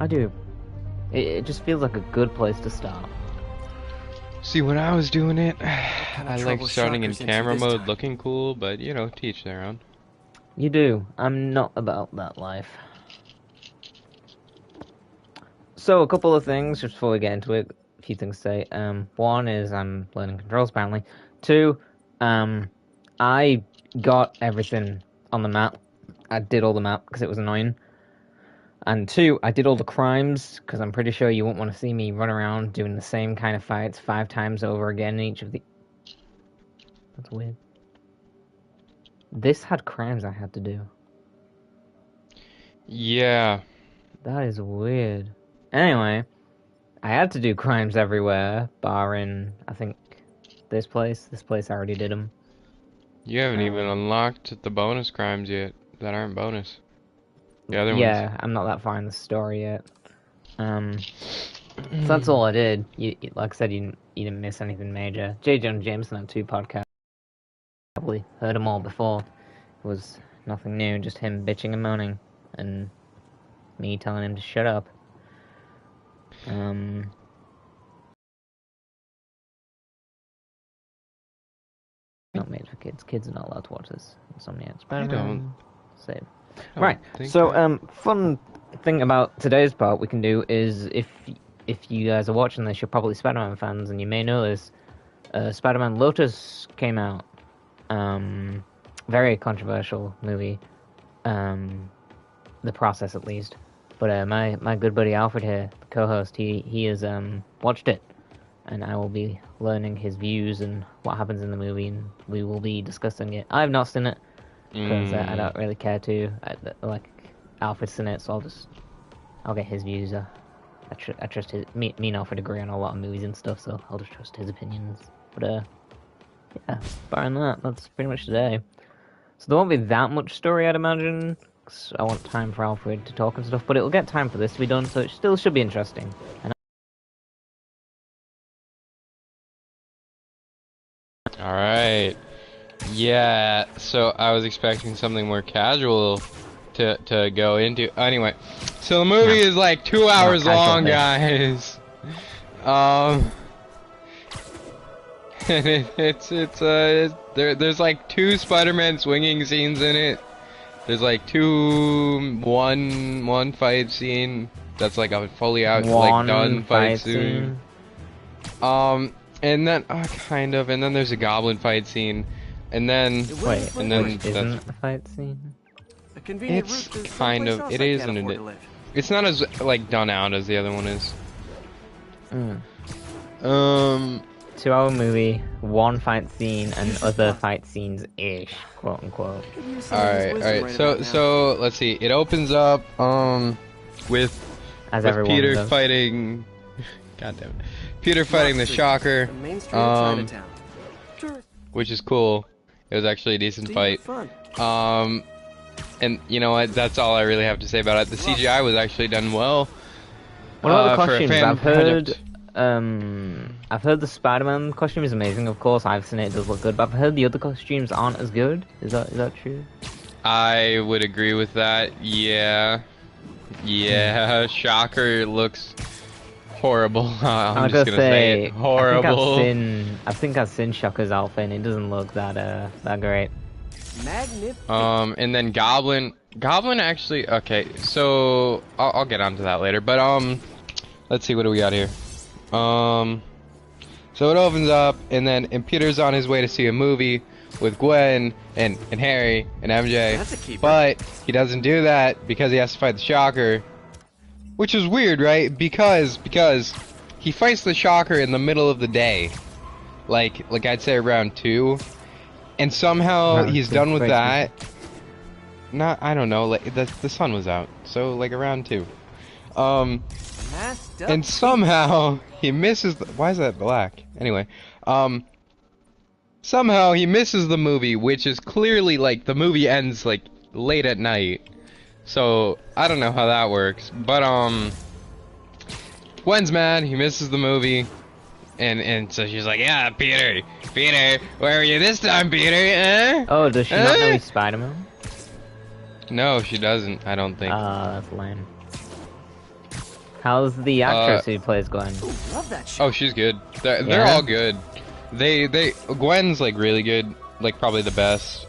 I do. It just feels like a good place to start. See, when I was doing it, I liked starting in camera mode, looking cool, but you know, to each their own. You do. I'm not about that life. So, a couple of things, just before we get into it, a few things to say. One is I'm learning controls, apparently. Two, I got everything on the map. I did all the map, because it was annoying. And two, I did all the crimes, because I'm pretty sure you won't want to see me run around doing the same kind of fights 5 times over again in each of the... That's weird. This had crimes I had to do. Yeah. That is weird. Anyway, I had to do crimes everywhere, barring, I think, this place. This place I already did them. You haven't even unlocked the bonus crimes yet, that aren't bonus. The other ones. Yeah, I'm not that far in the story yet. So that's all I did. Like I said, you didn't miss anything major. J. Jonah Jameson had 2 podcasts. Probably heard them all before. It was nothing new, just him bitching and moaning, and me telling him to shut up. Not made for kids. Kids are not allowed to watch this. Insomniac. Spider-Man. Save. Right. So, fun thing about today's part we can do is if you guys are watching this, you're probably Spider-Man fans, and you may know this. Spider-Man Lotus came out. Very controversial movie. The process, at least. But my good buddy Alfred here, the co-host, he has watched it, and I will be learning his views and what happens in the movie, and we will be discussing it. I've not seen it because I don't really care to. Like Alfred's seen it, so I'll get his views. I trust his. Me and Alfred agree on a lot of movies and stuff, so I'll just trust his opinions. But yeah, barring that, that's pretty much today. So there won't be that much story, I'd imagine. I want time for Alfred to talk and stuff, but it'll get time for this to be done, so it still should be interesting. Alright. Yeah, so I was expecting something more casual to go into. Anyway, so the movie is like 2 hours long, guys. And there's like 2 Spider-Man swinging scenes in it. There's like one fight scene that's like a fully out, like done fight scene. And then kind of, and then there's a goblin fight scene, and then isn't the fight scene? It's kind of, it is, and it's not as like done out as the other one is. 2-hour movie, 1 fight scene, and other fight scenes-ish, quote unquote. Alright, so let's see. It opens up with Peter fighting. God damn it. Peter fighting the Shocker, which is cool. It was actually a decent fight. And you know what? That's all I really have to say about it. The CGI was actually done well. What about the costumes? I've heard the Spider-Man costume is amazing. Of course, I've seen it. It does look good, but I've heard the other costumes aren't as good. Is that true? I would agree with that. Yeah. Shocker looks horrible. I'm just gonna say it. Horrible. I think I've seen Shocker's outfit, and it doesn't look that great. Magnificent. And then Goblin actually. Okay, so I'll get onto that later. But let's see, what do we got here? So it opens up, and Peter's on his way to see a movie with Gwen and Harry and MJ. That's a keeper. But he doesn't do that because he has to fight the Shocker, which is weird, right? Because he fights the Shocker in the middle of the day, like I'd say around 2, and somehow he's done with that. I don't know, like the sun was out, so like around 2. And somehow he misses why is that black? Anyway, somehow he misses the movie, which is clearly like the movie ends like late at night. So I don't know how that works, but Gwen's mad. He misses the movie, and so she's like, yeah, Peter, where were you this time, Peter? Oh, does she not know he's Spider-Man? No, she doesn't. I don't think. That's lame. How's the actress who plays Gwen? Ooh, love that show. Oh, she's good. They're Yeah? all good. Gwen's like really good, like probably the best.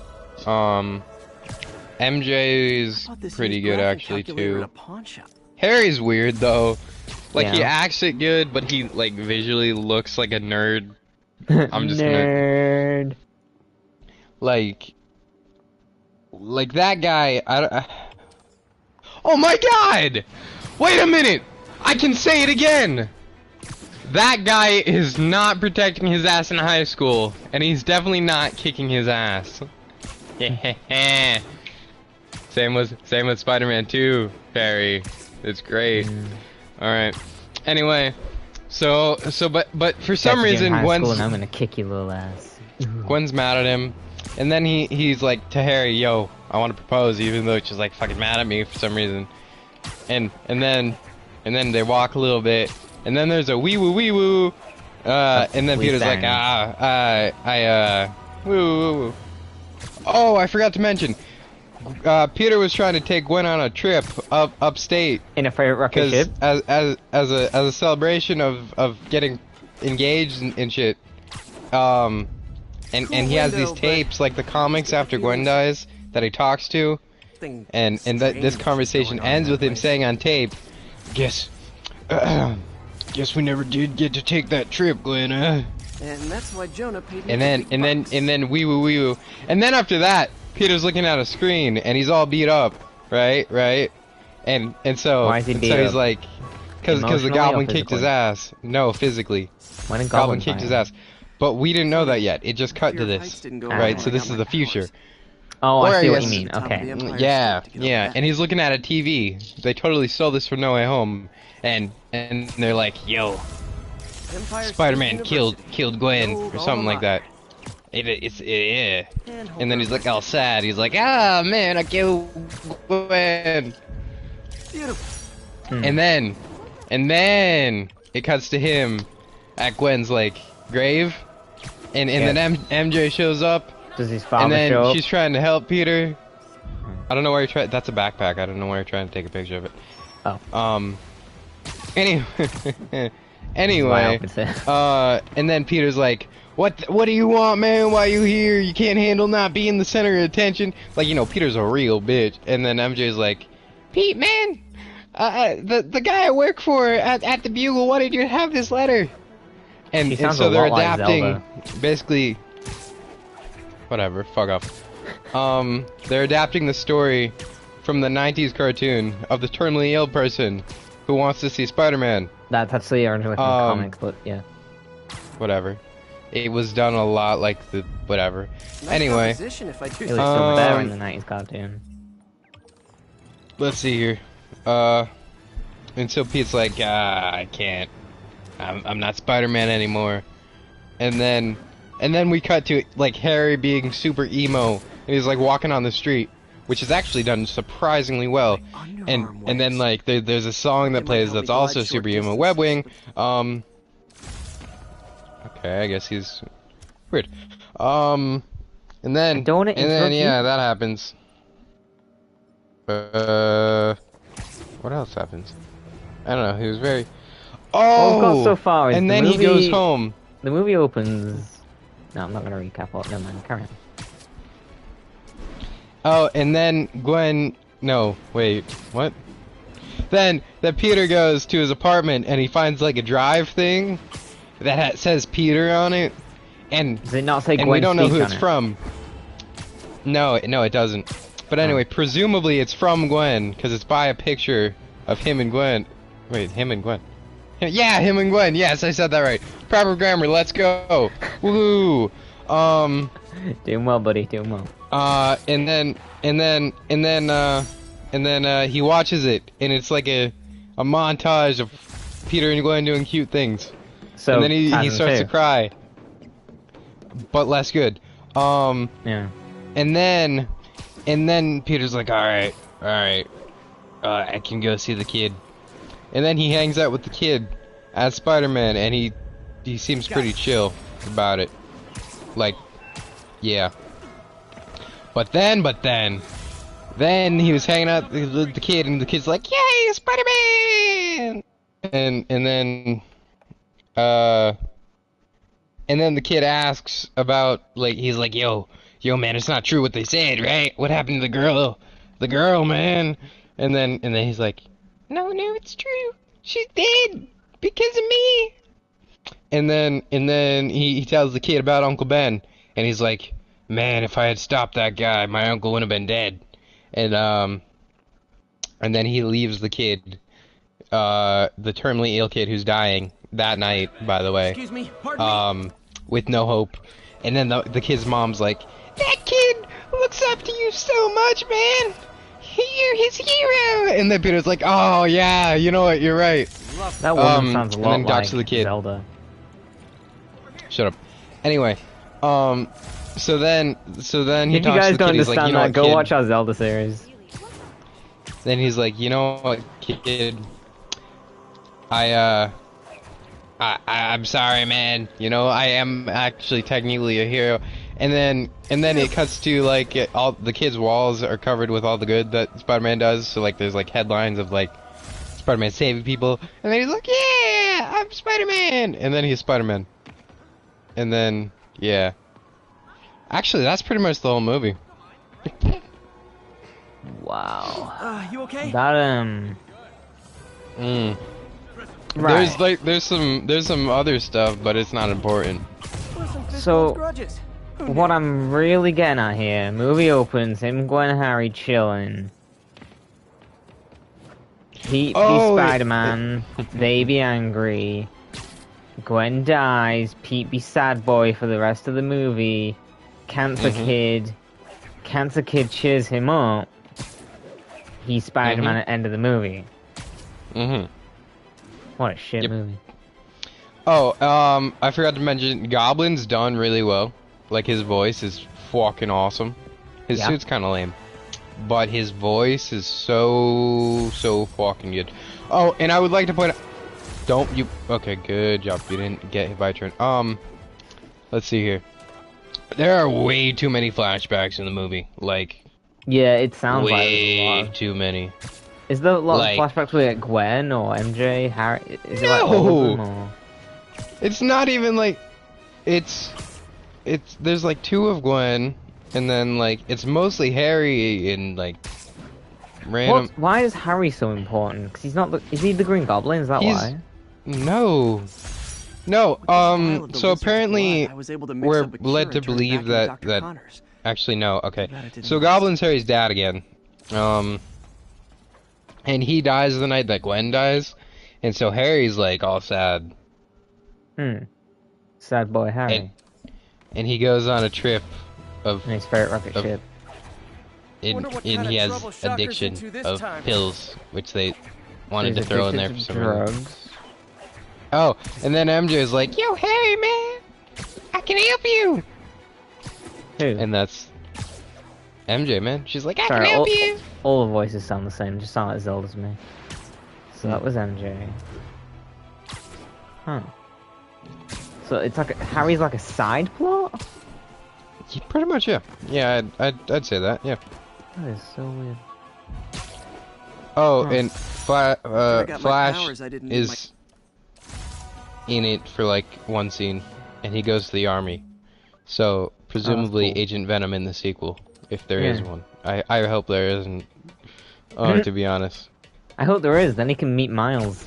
MJ's Bought this pretty used good graphic actually calculator at too. a pawn shop. Harry's weird though. Like he Yeah. acts it good, but he like visually looks like a nerd. I'm just Nerd. like that guy. Oh my God! Wait a minute! I can say it again! That guy is not protecting his ass in high school, and he's definitely not kicking his ass. Same with Spider-Man 2, Harry. It's great. Alright. Anyway, but for some reason high Gwen's school and I'm gonna kick your little ass. Gwen's mad at him, and then he's like to Harry, "Yo, I want to propose," even though she's like fucking mad at me for some reason. And then they walk a little bit, and then there's a wee woo, and then Peter's like, woo woo woo. Oh, I forgot to mention, Peter was trying to take Gwen on a trip upstate In a favorite rocket ship? as a celebration of getting engaged and shit. And he has these tapes like the comics after Gwen dies that he talks to, and this conversation ends with him saying on tape, "Guess we never did get to take that trip, Gwen, huh?" And that's why Jonah paid me And then wee woo. And then after that, Peter's looking at a screen and he's all beat up, right? And so Why is he beat he's up? like, because the Emotionally goblin or kicked his physically? ass. No, physically. When did Goblin Goblin kicked his fire? ass. But we didn't know that yet. It just cut to Your this, heights didn't go right? well. So I this got is my the future. powers. Oh, Or I I see what guess- you mean. Top of Okay. the Empire Yeah, State to get yeah. up And he's looking at a TV. They totally stole this from No Way Home, and they're like, "Yo, Empire State Spider-Man University. killed Gwen," Gold or something like alma that. Yeah. And And then he's like Homer. all sad. He's like, "Ah, man, I killed Gwen." Beautiful. Hmm. And then it cuts to him at Gwen's like grave, and Yeah. then MJ shows up, Does his and father then show up? she's trying to help Peter. I don't know where you're trying. That's a backpack. I don't know where you're trying to take a picture of it. Oh. Anyway, My anyway, outfit said. and then Peter's like, What do you want, man? Why you here? You can't handle not being the center of attention." Like, you know, Peter's a real bitch. And then MJ's like, "Pete, man, the guy I work for at the Bugle wanted you to have this letter." She And sounds so a they're lot like adapting, Zelda. basically, whatever, fuck off. They're adapting the story from the 90s cartoon of the terminally ill person who wants to see Spider-Man. That's actually originally from the comics, but yeah. Whatever. It was done a lot like the whatever. Nice Anyway, composition, if I do It was say so still better Um, in the 90s cartoon. let's see here. Until Pete's like, I can't. I'm not Spider-Man anymore. And then we cut to like Harry being super emo, and he's like walking on the street, which is actually done surprisingly well. And then like there's a song that It might plays help me that's glide also short super emo. distances. Webwing. Okay, I guess he's weird. And then I don't wanna interrupt you. yeah, that happens. What else happens? I don't know. He was very. All we've Oh, got so far is and the then he movie- goes home. The movie opens... No, I'm not gonna recap all. Never mind, carry on. Oh, and then Gwen. No, wait. What? Then Peter goes to his apartment and he finds like a drive thing that says Peter on it, and Does it not say and Gwen we don't know who Speaks it's on it? from. No, it doesn't. But anyway, presumably it's from Gwen because it's by a picture of him and Gwen. Wait, him and Gwen. Yeah, him and Gwen. Yes, I said that right. Proper grammar. Let's go. Woo. Doing well, buddy, doing well. And then he watches it, and it's like a montage of Peter and Gwen doing cute things. So, And then he Tarzan starts to too. cry, but less good. Yeah. And then Peter's like, all right, I can go see the kid. And then he hangs out with the kid as Spider-Man, and he seems pretty chill about it. Like, yeah. But then he was hanging out with the kid, and the kid's like, "Yay, Spider-Man!" uh, and then the kid asks about, like, he's like, yo, man, it's not true what they said, right? What happened to the girl, man? And then he's like, no, it's true. She's dead because of me. And then he tells the kid about Uncle Ben, and he's like, man, if I had stopped that guy, my uncle wouldn't have been dead. And then he leaves the kid, the terminally ill kid who's dying that night, by the way. Excuse me, pardon me. With no hope. And then the kid's mom's like, that kid looks up to you so much, man. You're his hero. And then Peter's like, oh yeah, you know what, you're right. That woman sounds a and lot then like talks to the kid. Zelda. Shut up. Anyway, so then he If talks you guys to the don't kid, he's like, understand you know that, what, go kid? watch our Zelda series. Then he's like, you know what, kid? I'm sorry, man. You know, I am actually technically a hero. And then it cuts to like all the kids' walls are covered with all the good that Spider-Man does. So like there's like headlines of like Spider-Man saving people, and then he's like, yeah, I'm Spider-Man, and then he's Spider-Man. And then yeah, actually that's pretty much the whole movie. Wow. You okay? That Mm. Right. There's some other stuff, but it's not important. So, Grudges. what I'm really getting at here, movie opens, him, Gwen, and Harry chilling. Pete be Spider-Man, they be angry. Gwen dies, Pete be sad boy for the rest of the movie. Cancer Kid cheers him up. He's Spider-Man at the end of the movie. What a shit movie. Oh, I forgot to mention, Goblin's done really well. Like, his voice is fucking awesome. His suit's kind of lame. But his voice is so fucking good. Oh, and I would like to point out... Okay, good job. You didn't get hit by a train. Let's see here. There are way too many flashbacks in the movie. Like... Yeah, it sounds like way too many. Is there a lot of flashbacks with Gwen or MJ, Harry? Is it like all of them, or? It's not even like... There's like 2 of Gwen, and then like it's mostly Harry and like random. Why is Harry so important? Because he's not. Is he the Green Goblin? Is that why? No. So apparently we're led to believe that actually no. Okay. So Goblin's Harry's dad again. And he dies the night that Gwen dies, and so Harry's like all sad. Sad boy Harry. And he goes on a trip of his favorite rocket ship. And he has addiction of pills, which they wanted to throw in there for some reason. Oh, and then MJ is like, yo, Harry, man, I can help you. Who? And that's MJ, man. She's like, I can help you. All the voices sound the same, just sound like Zelda to me. So that was MJ. Huh. So it's like Harry's like a side plot? Yeah, pretty much, yeah. Yeah, I'd say that, yeah. That is so weird. Oh, and Flash is in it for like one scene, and he goes to the army. So presumably cool. Agent Venom in the sequel, if there is one. I hope there isn't. To be honest. I hope there is. Then he can meet Miles.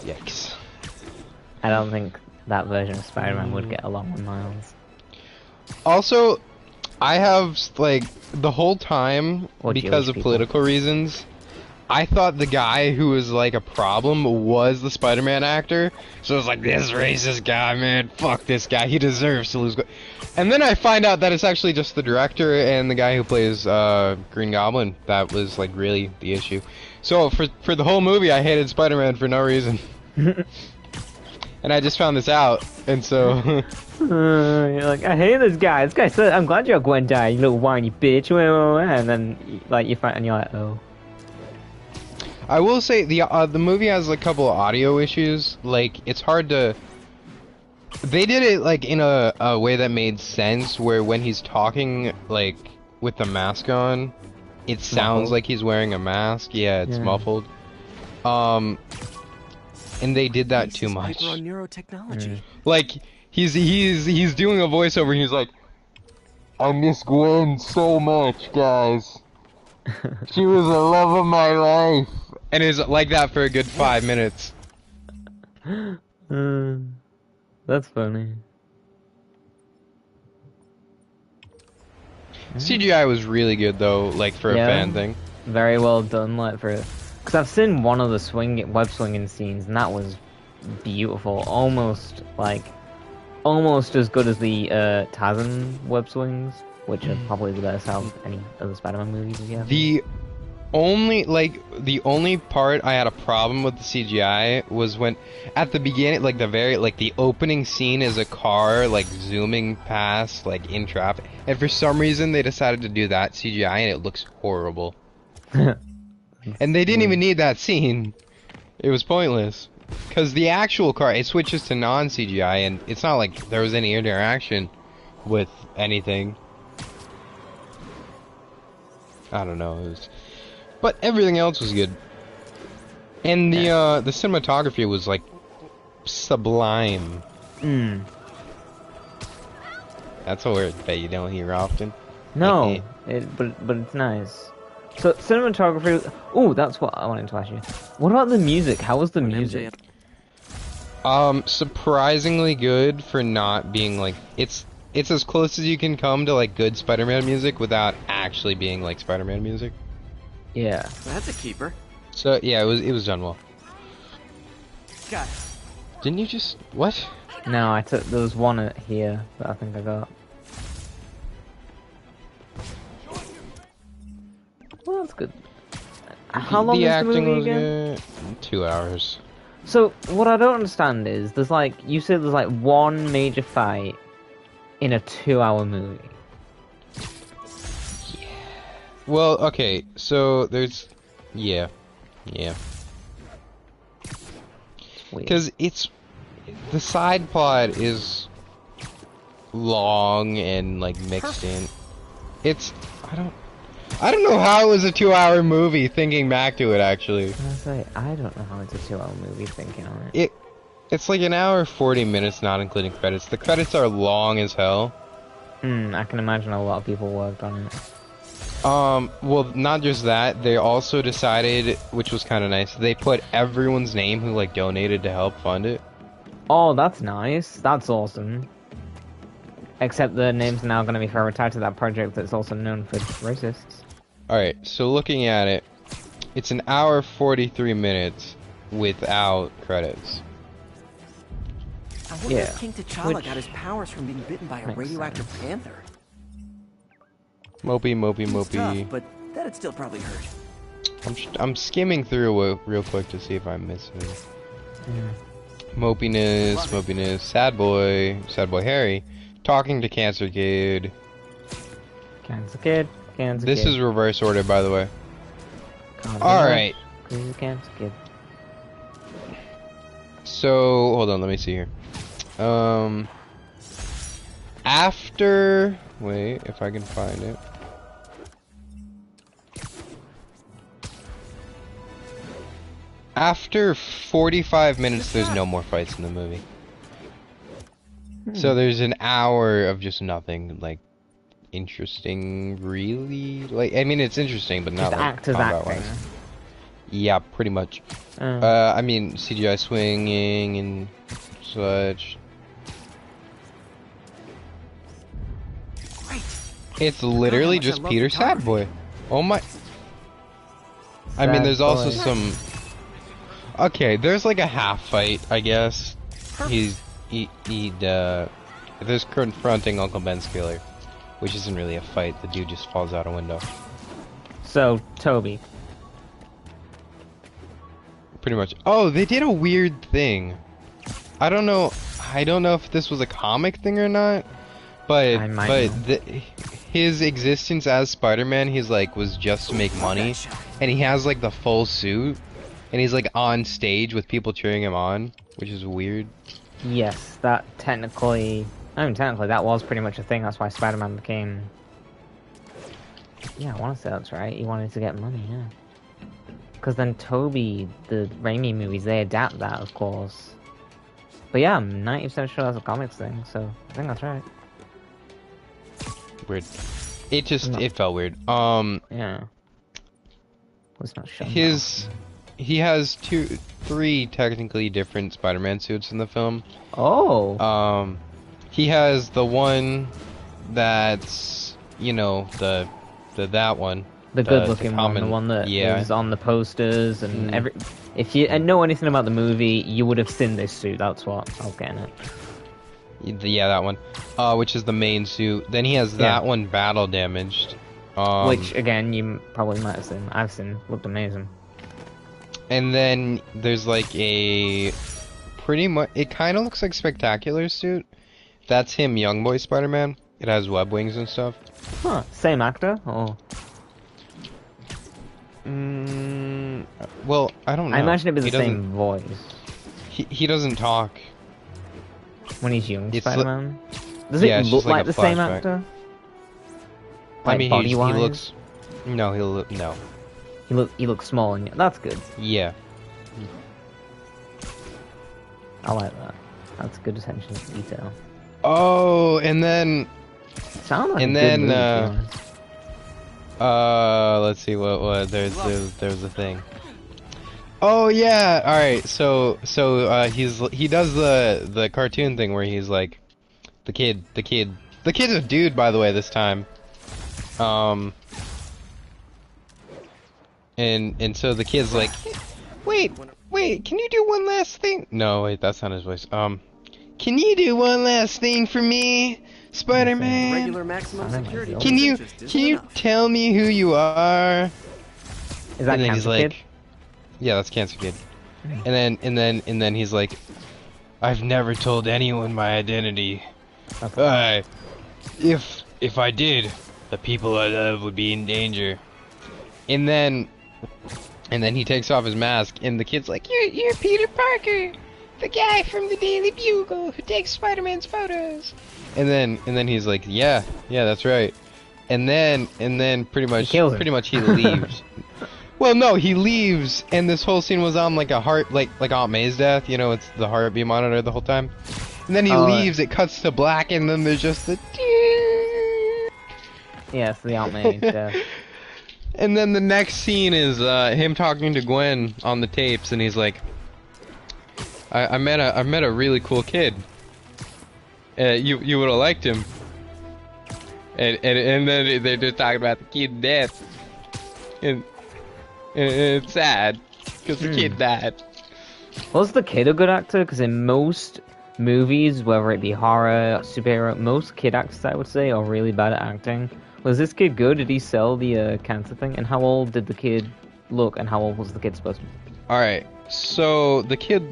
Yikes. I don't think that version of Spider-Man would get along with Miles. Also, I have, like, the whole time, because of political reasons, I thought the guy who was, like, a problem was the Spider-Man actor. So I was like, this racist guy, man, fuck this guy, he deserves to lose. And then I find out that it's actually just the director and the guy who plays Green Goblin that was, like, really the issue. So for the whole movie, I hated Spider-Man for no reason. And I just found this out, and so... you're like, I hate this guy. This guy said, I'm glad your Gwen died, you little whiny bitch. And then, like, you find, and you're like, oh. I will say, the movie has a couple of audio issues. Like, it's hard to... They did it, like, in a way that made sense, where when he's talking, like, with the mask on, it sounds like he's wearing a mask. Yeah, it's muffled. And they did that too much. Paper on neurotechnology. Like he's doing a voiceover. He's like, I miss Gwen so much, guys. She was the love of my life. And it's like that for a good 5 minutes. That's funny. CGI was really good though, like for a fan thing. Very well done, like for. Because I've seen one of the web swinging scenes, and that was beautiful. Almost as good as the Tarzan web swings, which are probably the best out of any of the Spider-Man movies yet. The only part I had a problem with the CGI was when, at the beginning, the opening scene is a car, like, zooming past, like, in traffic. And for some reason, they decided to do that CGI, and it looks horrible. And they didn't even need that scene. It was pointless. Because the actual car, it switches to non-CGI, and it's not like there was any interaction with anything. I don't know, it was... But everything else was good. And the cinematography was, like, sublime. That's a word that you don't hear often. No, but it's nice. So, cinematography... Ooh, that's what I wanted to ask you. What about the music? How was the music? Surprisingly good for not being, like... It's as close as you can come to, like, good Spider-Man music without actually being, like, Spider-Man music. Yeah. That's a keeper. So yeah, it was done well. Got it. Didn't you just what? No, there was one here that I think I got. Well, that's good. How long is the movie again? 2 hours. So what I don't understand is you said there's like one major fight in a 2-hour movie. Well, okay, so there's... Yeah. Because the side plot is long and, like, mixed in. I don't know how it was a 2-hour movie, thinking back to it, actually. I don't know how it's a 2-hour movie, thinking on it. It's like an hour 40 minutes, not including credits. The credits are long as hell. I can imagine a lot of people worked on it. Well, not just that, they also decided, which was kind of nice, they put everyone's name who, like, donated to help fund it. Oh, that's nice. That's awesome. Except the name's now going to be forever tied to that project that's also known for racists. Alright, so looking at it, it's an hour 43 minutes without credits. I wonder if King T'Challa got his powers from being bitten by a radioactive panther. Mopey. Tough, but that'd still probably hurt. I'm skimming through real quick to see if I'm missing. Mopiness, sad boy Harry, talking to Cancer Kid. This is reverse order, by the way. Alright. Cancer Kid. So, hold on, let me see here. After... Wait, if I can find it. After 45 minutes, there's no more fights in the movie. So there's an hour of just nothing, like, interesting, really? Like, I mean, it's interesting, but not, just like, actors acting. Yeah, pretty much. I mean, CGI swinging and such. Great. It's literally just Peter Sadboy. Oh my... I mean, there's also some... Okay, there's like a half fight, I guess. There's confronting Uncle Ben's killer, which isn't really a fight. The dude just falls out a window. So, Toby. Pretty much. Oh, they did a weird thing. I don't know if this was a comic thing or not, but his existence as Spider-Man, was just to make money, and he has like the full suit. And he's like on stage with people cheering him on, which is weird. Yes, that technically... I mean, technically that was pretty much a thing, that's why Spider-Man became... Yeah, I want to say that's right. He wanted to get money, yeah. Because then Toby, the Raimi movies, they adapt that, of course. But yeah, I'm 90% sure that's a comics thing, so I think that's right. Weird. It felt weird. Yeah. Was not shown. He has three technically different Spider-Man suits in the film. Oh. He has the one that's, you know, that one. The good-looking one, the one that is on the posters and If you know anything about the movie, you would have seen this suit. That's what I was getting at. Yeah, that one. Which is the main suit. Then he has that one battle damaged. Which again, you probably might have seen. I've seen. Looked amazing. And then there's like a pretty much. It kind of looks like Spectacular suit. That's him, Young Boy Spider-Man. It has web wings and stuff. Huh? Same actor or? Well, I don't know. I imagine it was the same voice. He doesn't talk. When he's young, Spider-Man? Does it look like the same actor? Like, I mean, body-wise? he looks... No, no. He looks small and that's good. Yeah. I like that. That's good attention to detail. Oh, and then... Sound like a good movie, to be honest. Let's see what there's a thing. Oh yeah, all right. So he does the cartoon thing where he's like the kid's a dude, by the way, this time. And so the kid's like, wait, can you do one last thing? No, wait, that's not his voice. Can you do one last thing for me, Spider-Man? Regular maximum security. Can you tell me who you are? Is that Cancer Kid? Yeah, that's Cancer Kid. And then he's like, I've never told anyone my identity. Okay. If I did, the people I love would be in danger. And then he takes off his mask, and the kid's like, you're Peter Parker, the guy from the Daily Bugle who takes Spider-Man's photos. And then he's like, yeah, that's right. And then pretty much he leaves. Well, no, he leaves, and this whole scene was on like a heart, like Aunt May's death. You know, it's the heartbeat monitor the whole time. And then he leaves. It cuts to black, and then there's just the. Yes, the Aunt May's death. And then the next scene is him talking to Gwen on the tapes, and he's like, "I met a really cool kid. You would have liked him." And then they're just talking about the kid's death, and it's sad because the kid died. Was the kid a good actor? Because in most movies, whether it be horror, superhero, most kid actors, I would say, are really bad at acting. Was this kid good? Did he sell the cancer thing? And how old did the kid look? And how old was the kid supposed to be? All right, so the kid,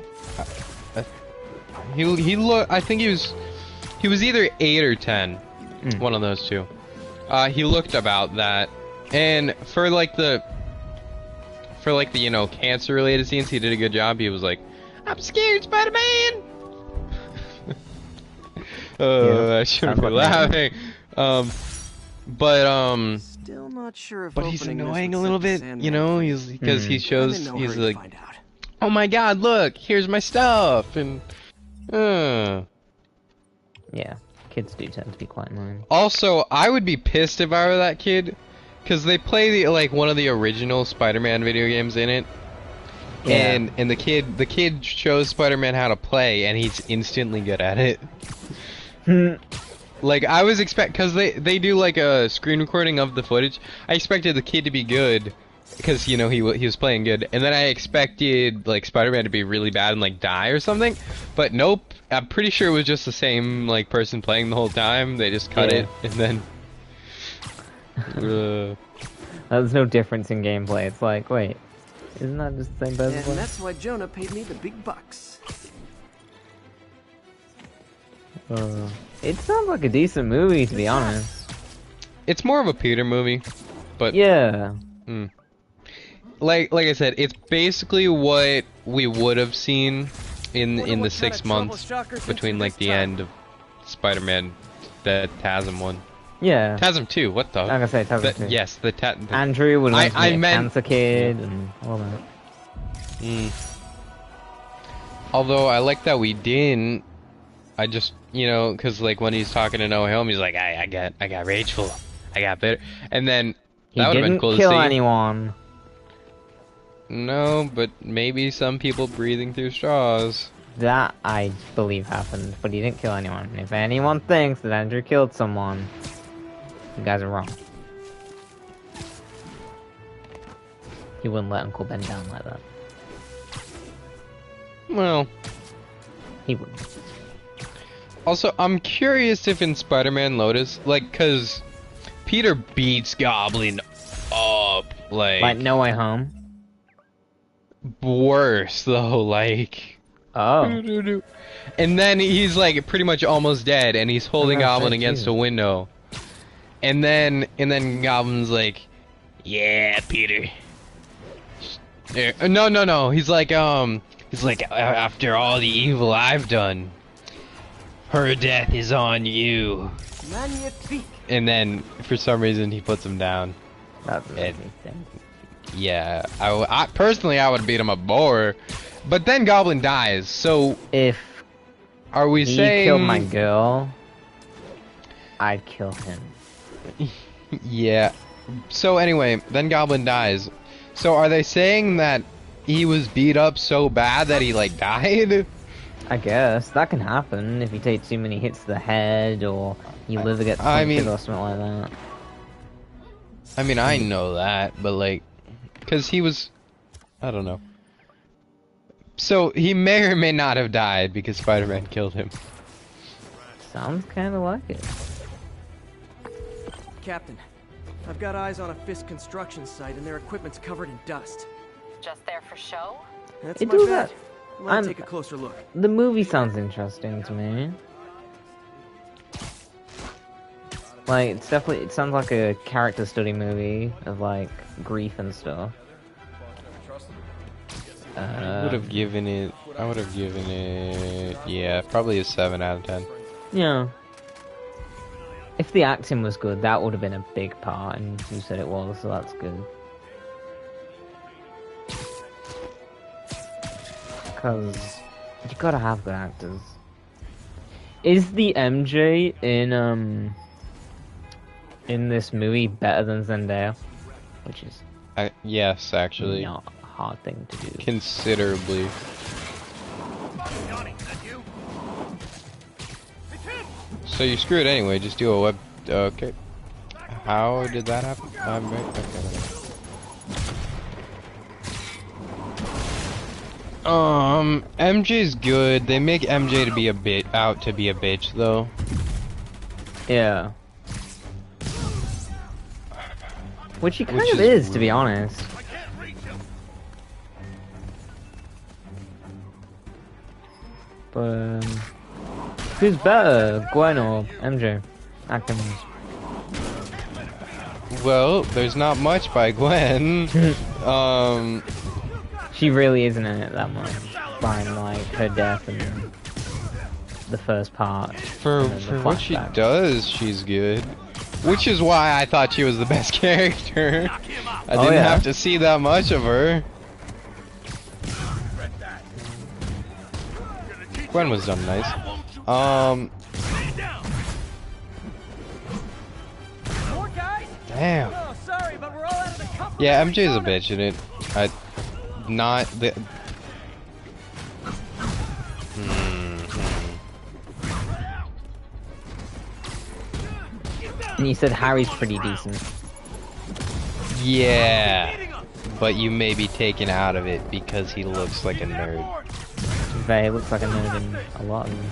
he looked. I think he was either 8 or 10, one of those two. He looked about that, and for the you know, cancer related scenes, he did a good job. He was like, I'm scared, Spider-Man. I shouldn't be laughing. Still not sure if but he's opening this annoying would a little set the bit, Sandman you know, free. he's because he shows I'm in no he's hurry to like, find out. oh my God, look, here's my stuff, and Yeah, kids do tend to be quite annoying. Also, I would be pissed if I were that kid, because they play one of the original Spider-Man video games in it. Yeah. And the kid shows Spider-Man how to play, and he's instantly good at it. Like, I was because they do like a screen recording of the footage. I expected the kid to be good because, you know, he was playing good, and then I expected like Spider-Man to be really bad and like die or something. But nope, I'm pretty sure it was just the same like person playing the whole time. They just cut it and then. There's no difference in gameplay. It's like, wait, isn't that just the same person? And that's why Jonah paid me the big bucks. It sounds like a decent movie, to be honest. It's more of a Peter movie, but yeah. Like I said, it's basically what we would have seen in the 6 months between like the end of Spider-Man, the TASM one. Yeah. TASM 2, what the? I'm gonna say TASM 2. Yes, the Andrew would have I been a meant cancer kid and all that. Although I like that we didn't. I just, you know, because like when he's talking to No Home, he's like, I got rageful, I got bitter, and then He that would have been didn't cool to kill see. anyone. No, but maybe some people breathing through straws. That I believe happened, but he didn't kill anyone. If anyone thinks that Andrew killed someone, you guys are wrong. He wouldn't let Uncle Ben down like that. Well, He wouldn't. also I'm curious if in Spider-Man Lotus, like, cause Peter beats Goblin up, Like No Way Home. worse though, like. Oh. And then he's like pretty much almost dead, and he's holding Oh, Goblin shit, against too. a window. And then Goblin's like, "Yeah, Peter." No. He's like, after all the evil I've done, her death is on you. Magnifique. And then for some reason he puts him down. That's And- amazing. Yeah, I personally I would beat him up more, but then Goblin dies. So If are we he saying? killed my girl, I'd kill him. Yeah. So anyway, then Goblin dies. So are they saying that he was beat up so bad that he like died? I guess that can happen if you take too many hits to the head or your liver gets I punctured mean- or something like that. I mean, I know that, but like, cause he was, I don't know. So he may or may not have died because Spider-Man killed him. Sounds kind of like it. Captain, I've got eyes on a Fisk construction site and their equipment's covered in dust. Just there for show? That's It my do bad. that. Might I'm- take a closer look. The movie sounds interesting to me. Like, it's definitely, it sounds like a character study movie of like grief and stuff. I would have given it, yeah, probably a 7 out of 10. Yeah. If the acting was good, that would have been a big part, and you said it was, so that's good. Because you gotta have good actors. Is the MJ in this movie better than Zendaya? Which is Yes, actually, not a hard thing to do. considerably. So you screwed anyway. Just do a web. Okay. How did that happen? Right. Okay. MJ's good. They make MJ to be a bitch though. Yeah. Which he kind Which of is is, to be honest. But, who's better, Gwen or MJ? Acting. Well, there's not much by Gwen. She really isn't in it that much. Fine, like her death and the first part. For and then the what she flashback. does, she's good. Which is why I thought she was the best character. I didn't yeah. have to see that much of her. Gwen was done nice. More guys? Damn. Oh, sorry, but we're all out of the comfort Yeah, zone. MJ's a bitch in it. Not the. And you said Harry's pretty decent. Yeah, but you may be taken out of it because he looks like a nerd. He looks like a nerd in a lot of them.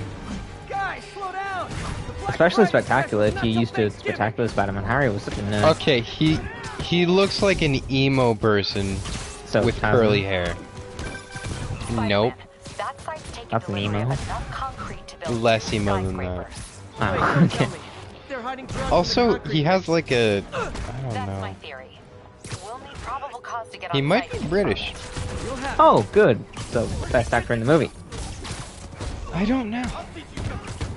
Guys, slow down. The black Especially and white Spectacular, if stuff you're is used to not till Spectacular Spider-Man. Harry was such a nerd. Okay, he looks like an emo person So with Tasman. curly hair. Nope. That site's taken That's an delivery of email. enough concrete to build Less emo than skyscrapers. Oh, Wait, don't okay. tell me. They're hiding drugs in the Also, concrete he has mix. like a. I That's don't my know. theory. We'll need probable cause to get He on might site be to British. confirm it. You'll have Oh, good. So, best actor in the movie. I don't know.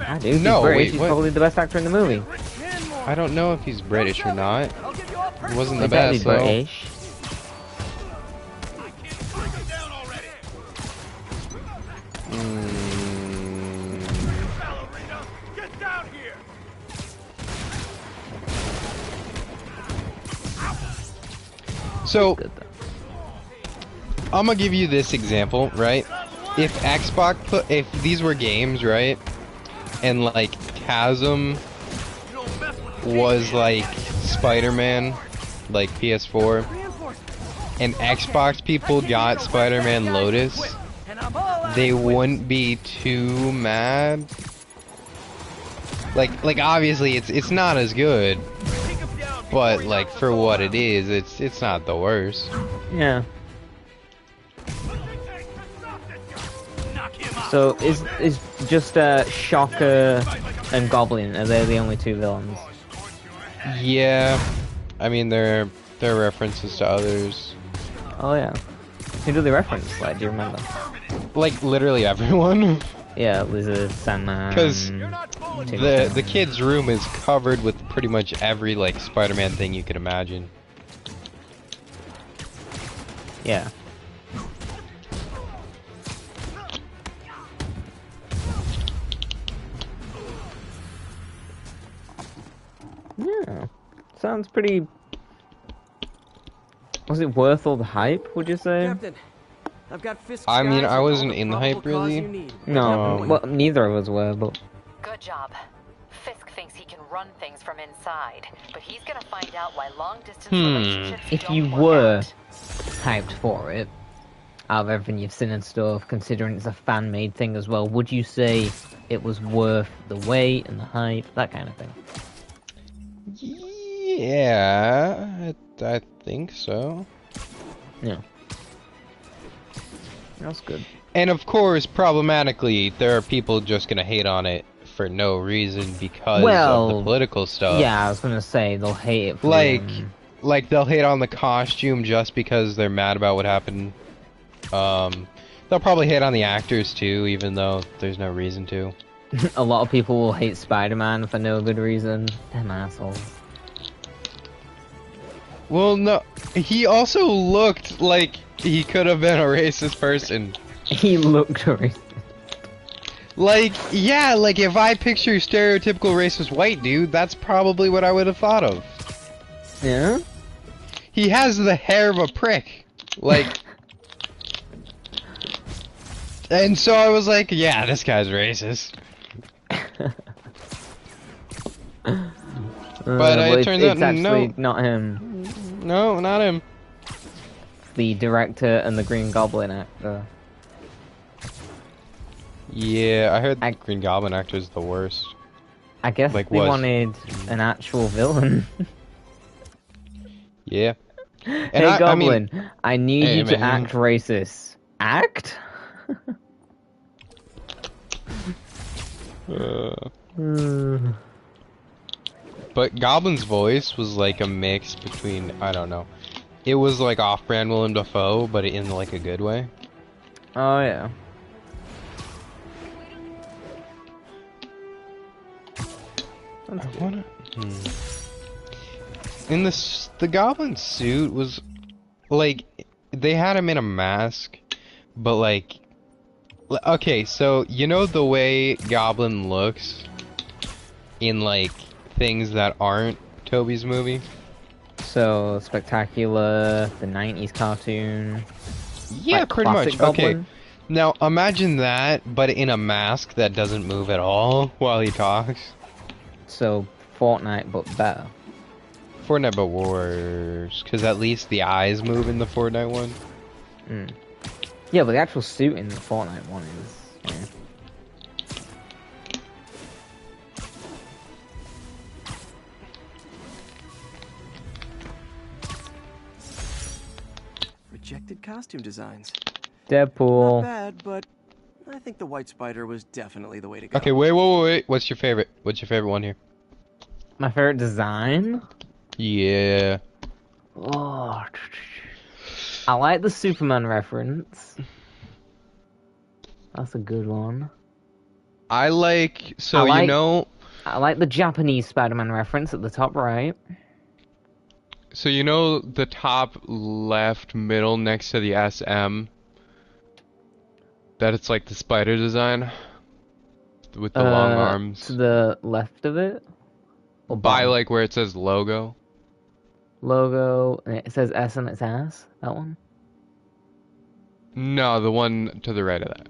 I do. No, He's British. wait, He's what? probably the best actor in the movie. 10 more. I don't know if he's British or not. I'll give you all He wasn't the He's actually best, though. British. Get down here! So, Good though. I'm gonna give you this example, right? If these were games, right? And like Chasm was like Spider-Man, like PS4, and Xbox people got Spider-Man Lotus, they wouldn't be too mad. Like obviously it's not as good, but like for what it is, it's not the worst. Yeah. So is just Shocker and Goblin, are they the only two villains? Yeah, I mean they're references to others. Oh yeah. Who do they reference? Like, do you remember? Like literally everyone. Yeah, Lizard, Sandman. Because the kid's room is covered with pretty much every like Spider-Man thing you could imagine. Yeah. Yeah. Sounds pretty. Was it worth all the hype, would you say? Captain, I've got Fisk's I mean, guys I and wasn't all the in the probable hype, cause really. you need. No, well, neither of us were, but Good job. Fisk thinks he can run things from inside, but he's gonna find out why long-distance relationships if don't you work were out. hyped for it, out of everything you've seen and stuff, considering it's a fan-made thing as well, would you say it was worth the wait and the hype, that kind of thing? Yeah, I think so. Yeah. That's good. And of course, problematically, there are people just gonna hate on it for no reason because of the political stuff. Yeah, I was gonna say they'll hate it for Like they'll hate on the costume just because they're mad about what happened. They'll probably hate on the actors too, even though there's no reason to. a lot of people will hate Spider-Man for no good reason. Them assholes. Well, no, he also looked like he could have been a racist person. He looked racist. Like, yeah, like if I picture stereotypical racist white dude, that's probably what I would have thought of. Yeah? He has the hair of a prick. Like... And so I was like, yeah, this guy's racist. But it turns out, it's actually no. not him. No, not him. The director and the Green Goblin actor. Yeah, I heard the Green Goblin actor is the worst. I guess Like, they was. wanted an actual villain. Yeah. And Hey Goblin, I mean, I need hey, you to man. act racist. Act? But Goblin's voice was like a mix between, I don't know. It was like off-brand Willem Dafoe, but in like a good way. Oh yeah. I wanna... In the Goblin suit was, like, they had him in a mask, but like... Okay, so, you know the way Goblin looks in, like, things that aren't Toby's movie? So Spectacular, the '90s cartoon. Yeah, like pretty much. classic Goblin. Okay, now imagine that, but in a mask that doesn't move at all while he talks. So Fortnite, but better. Fortnite, but worse, because at least the eyes move in the Fortnite one. Mm. Yeah, but the actual suit in the Fortnite one is. Yeah. Rejected costume designs. Deadpool. Not bad, but I think the White Spider was definitely the way to go. Okay, wait. What's your favorite? What's your favorite one here? My favorite design? Yeah. Oh, I like the Superman reference. That's a good one. I like, so I like- you know, I like the Japanese Spider-Man reference at the top right. So you know the top left middle next to the SM, that it's like the spider design with the long To arms the left of it, or by bottom. like where it says logo. Logo, and it says S on its ass. That one. No, the one to the right of that.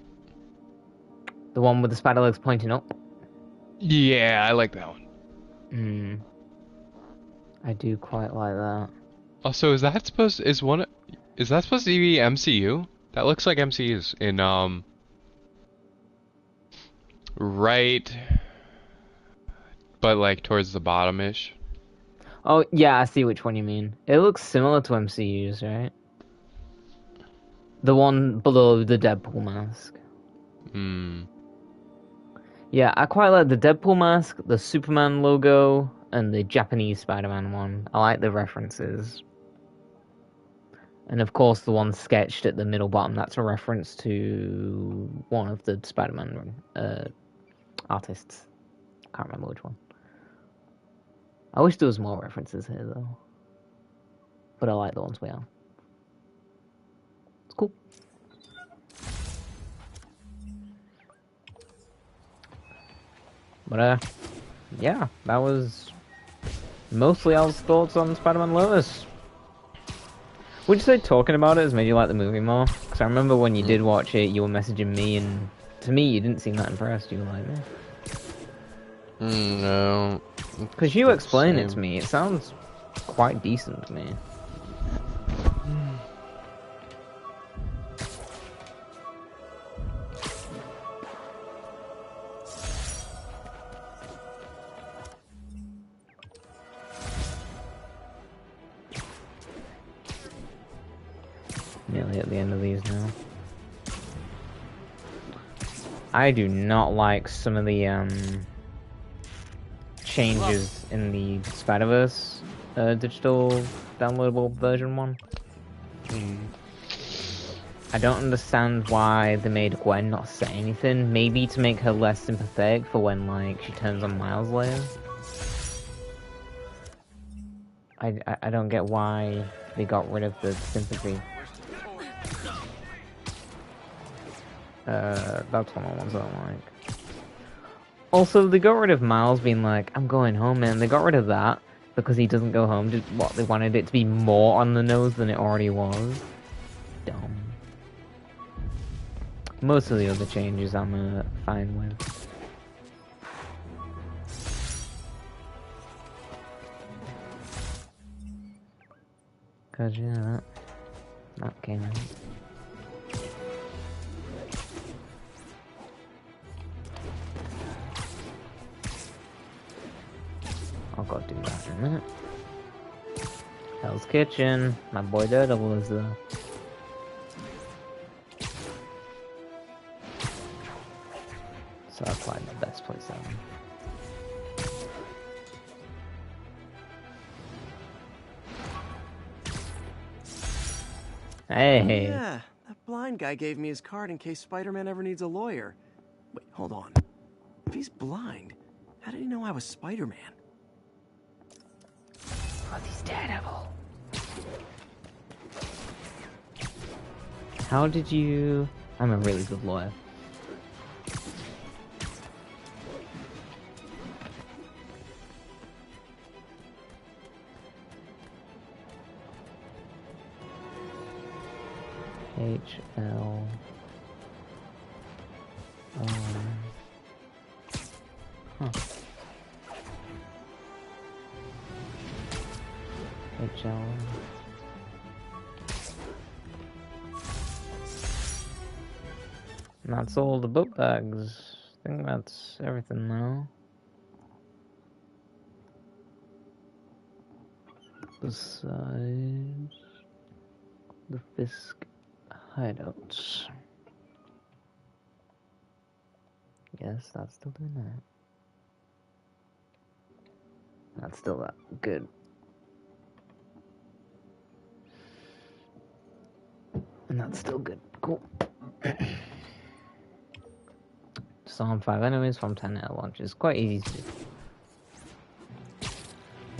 The one with the spider legs pointing up. Yeah, I like that one. Hmm. I do quite like that. Also, is that supposed to be MCU? That looks like MCU's in right, but like towards the bottom-ish. Oh yeah, I see which one you mean. It looks similar to MCU's, right? The one below the Deadpool mask. Hmm. Yeah, I quite like the Deadpool mask, the Superman logo, and the Japanese Spider-Man one. I like the references. And of course, the one sketched at the middle bottom, that's a reference to one of the Spider-Man artists. Can't remember which one. I wish there was more references here, though. But I like the ones we have. It's cool. But, yeah, that was mostly our thoughts on Spider-Man Lotus. Would you say talking about it has made you like the movie more? Because I remember when you did watch it, you were messaging me, and to me, you didn't seem that impressed. You were like, No. because you explained it to me, it sounds quite decent to me. Nearly at the end of these now. I do not like some of the changes in the Spider-Verse digital downloadable version one. I don't understand why they made Gwen not say anything. Maybe to make her less sympathetic for when like she turns on Miles later. I don't get why they got rid of the sympathy. That's one of the ones I don't like. Also, they got rid of Miles being like, I'm going home, man. They got rid of that because he doesn't go home. What, they wanted it to be more on the nose than it already was? Dumb. Most of the other changes I'm fine with. Cause yeah, that came out. I'll go do that in a minute. Hell's Kitchen. My boy Daredevil is there. So that's probably the best place ever. Hey! Yeah, that blind guy gave me his card in case Spider-Man ever needs a lawyer. Wait, hold on. If he's blind, how did he know I was Spider-Man? Oh, he's Daredevil. How did you... I'm a really good lawyer. HL... Huh. HL... And that's all the book bags. I think that's everything now. Besides the Fisk hideouts. Yes, that's still doing that. That's still that good. And that's still good. Cool. Disarm 5 enemies from 10 air launches. Quite easy to do.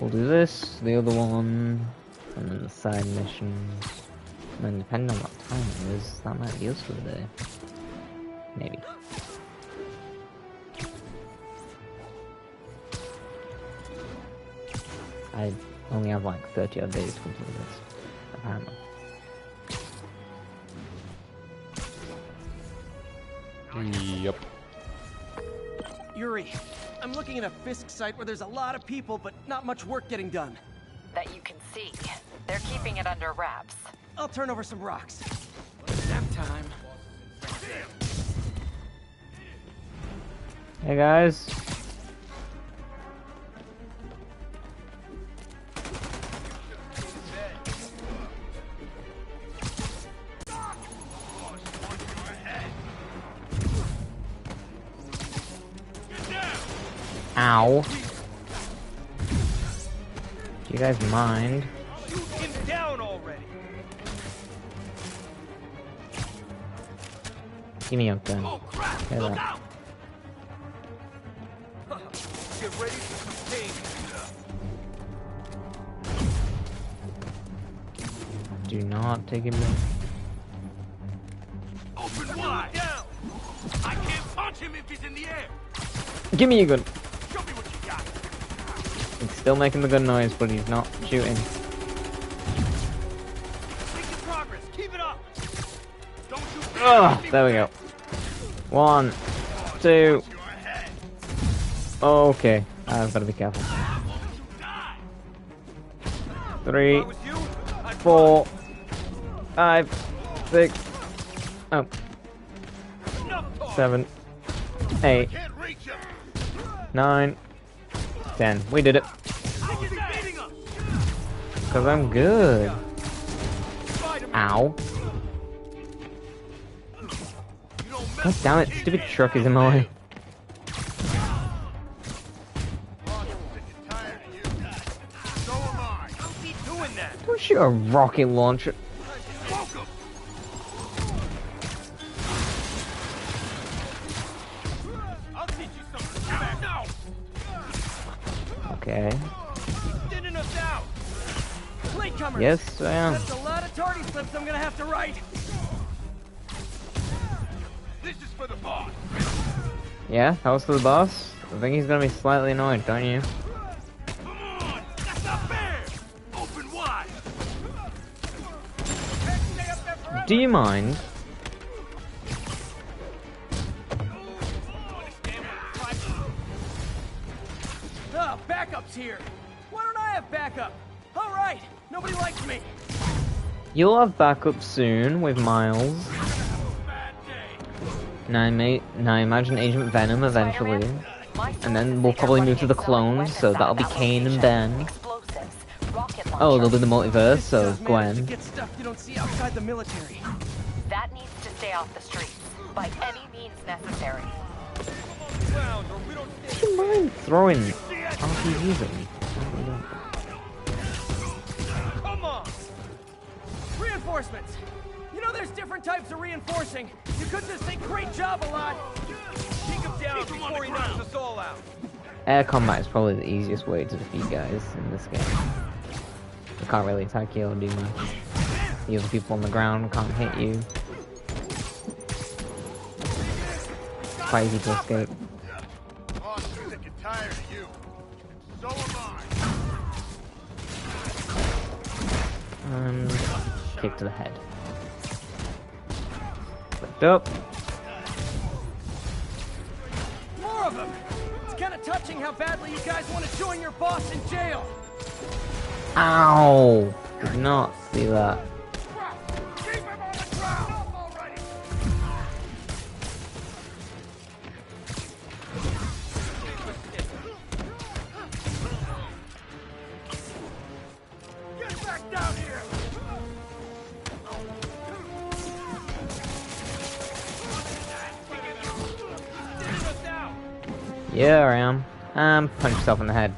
We'll do this, the other one, and then the side missions. And then depending on what time it is, that might be us for the day. Maybe. I only have like 30 odd days to complete this, apparently. Yep. Yuri, I'm looking at a Fisk site where there's a lot of people, but not much work getting done. That you can see. They're keeping it under wraps. I'll turn over some rocks. Nap time. Hey guys. Ow. Do you guys mind? Shoot him down already. Give me a gun. Oh crap! Hey, Look that. out! Get ready for containment. Do not take him. Open wide. Down. I can't punch him if he's in the air. Give me a gun. Show me what you got. He's still making the gun noise, but he's not shooting. Making progress. Keep it up. Don't you Ugh, there we go. 1, 2. Okay, I've got to be careful. 3, 4, 5, 6. Oh. 7, 8, 9, 10. We did it. Because I'm good. Ow. God damn it, stupid truck is in my way. Don't shoot a rocket launcher. Okay. Yes, I am. That's a lot of tardy slips I'm gonna have to write. This is for the boss. Yeah, that was for the boss. I think he's gonna be slightly annoyed, don't you? Come on, that's not fair. Open wide. Do you mind? Ah, backup's here. Why don't I have backup? All right, nobody likes me. You'll have backup soon with Miles. And I imagine Agent Venom eventually. And then we'll probably move to the clones, so that'll be Kane and Ben. Oh, there'll be the multiverse, so Gwen. Get stuff you don't see outside the military. That needs to stay off the streets, by any means necessary. Do you mind throwing RPGs at me? Come on. Reinforcements. You know there's different types of reinforcing. You could just say great job a lot. Take him down before he knocks us all out. Air combat is probably the easiest way to defeat guys in this game. They can't really attack you or do much. The other people on the ground can't hit you. Quite easy to escape. Boss is sick and tired of you. So am I. And kick to the head. Flipped up. More of them. It's kind of touching how badly you guys want to join your boss in jail. Ow! Did not see that. Keep him on the ground already. Get back down here. Yeah, I am. Punch yourself in the head.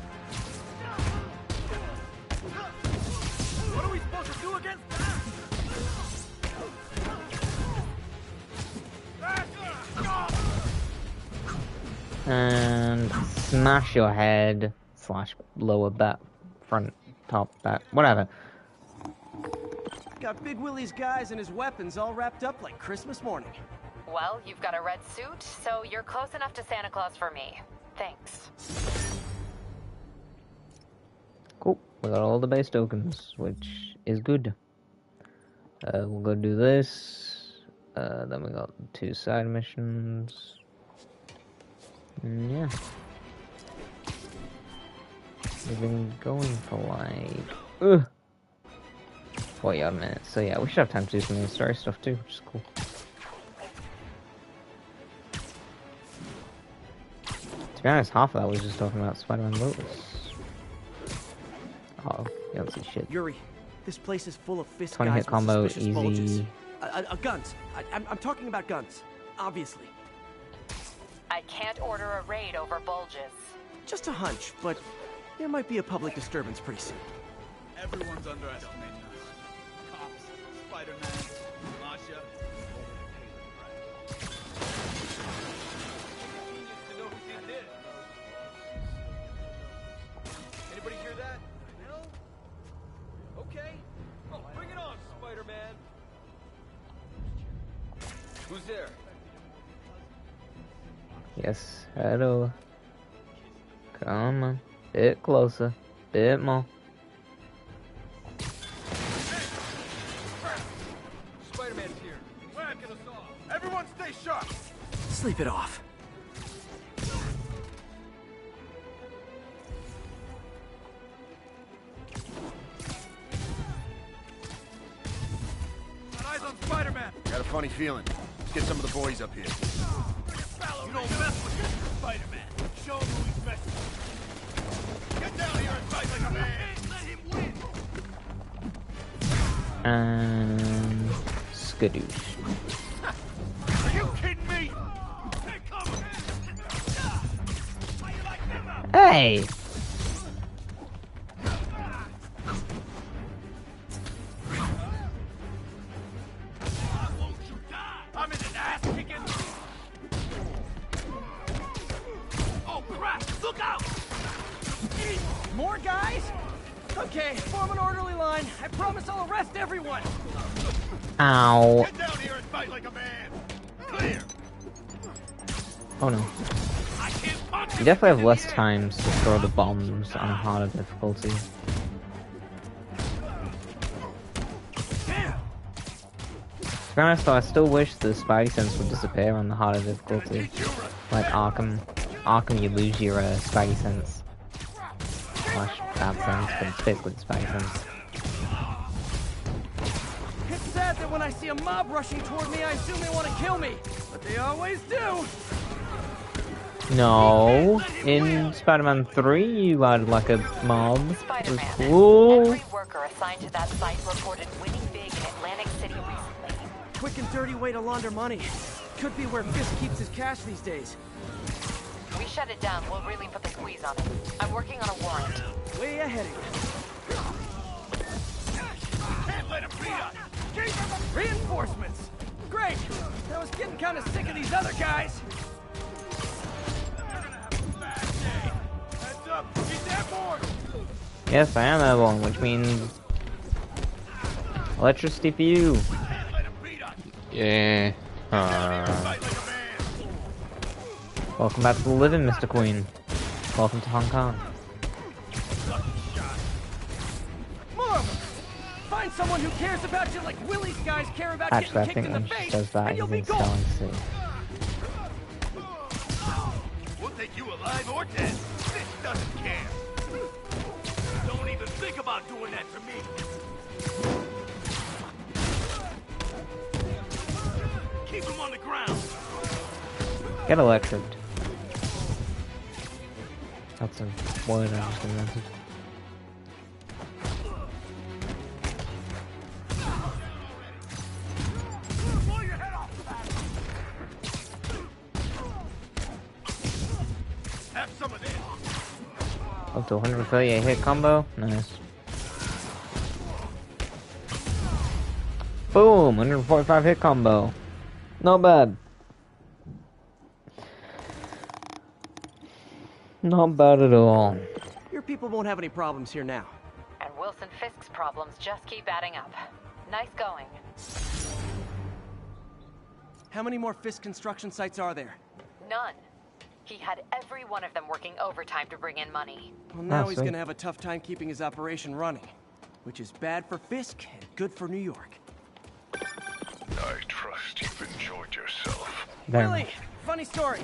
What are we supposed to do against that? And smash your head / lower back front, top, back, whatever. Got Big Willie's guys and his weapons all wrapped up like Christmas morning. Well, you've got a red suit, so you're close enough to Santa Claus for me. Thanks. Cool. We got all the base tokens, which is good. We'll go do this. Then we got 2 side missions. Yeah. We've been going for like 40 odd minutes. So yeah, we should have time to do some of the story stuff too, which is cool. To be honest, half of that was just talking about Spider-Man Lotus. Oh, you don't see shit. Yuri, this place is full of Fisk 20 guys hit combo, with suspicious bulges. easy. Guns. I'm talking about guns. Obviously. I can't order a raid over bulges. Just a hunch, but there might be a public disturbance pretty soon. Everyone's underestimating us. Cops, Spider-Man, Masha. Genius to know who did this. Anybody hear that? No? Okay. Oh, bring it on, Spider-Man. Who's there? Yes, hello. Come on. Bit closer. Bit more. Spider-Man's here. Whacking us off. Everyone stay sharp. Sleep it off. Got eyes on Spider-Man. Got a funny feeling. Let's get some of the boys up here. You don't mess with this Spider-Man. Show him who he's messing with. Get down here and fight like a man. Let him win. And skadoosh. Are you kidding me? Hey, come on. Hey! Won't you die? I'm in an ass kicking. Oh crap! Look out! More guys? Okay, form an orderly line. I promise I'll arrest everyone. Ow. Get down here and fight like a man. Clear. Oh no. I can't punch You him definitely have in less the air. times to throw the bombs on harder difficulty. To be honest though, I still wish the Spidey sense would disappear on the harder difficulty. Like Arkham. Arkham, you lose your Spidey sense. Slash bad sense, but it's basically the Spidey sense. It's sad that when I see a mob rushing toward me, I assume they want to kill me. But they always do. No, in Spider-Man 3 you had like a mob. It was Spider-Man. cool. Every worker assigned to that site reported winning big in Atlantic City recently. Quick and dirty way to launder money. Could be where Fisk keeps his cash these days. We shut it down, we'll really put the squeeze on it. I'm working on a warrant. Way ahead of you. Can't let him beat us. Reinforcements! Great! I was getting kind of sick of these other guys. Bad day. Heads up. He's airborne. Yes, I am airborne, which means electricity for you. Can't let him beat us. Yeah. Fight like a man. Welcome back to the living, Mr. Queen. Welcome to Hong Kong. More of them! Find someone who cares about you like Willie's guys care about Actually, I getting think kicked in when the she face, says that, and you'll he's be in gone. Stellan Sea. We'll take you alive or dead. This doesn't care. Don't even think about doing that to me. Keep him on the ground. Get electric. That's a word I just invented. Blow your head off. Have some of this. Up to 138 hit combo. Nice. Boom! 145 hit combo. Not bad. Not bad at all. Your people won't have any problems here now. Wilson Fisk's problems just keep adding up. Nice going. How many more Fisk construction sites are there? None. He had every one of them working overtime to bring in money. Well, now he's sweet. gonna have a tough time keeping his operation running, which is bad for Fisk and good for New York. I trust you've enjoyed yourself. Very Really? much. Funny story.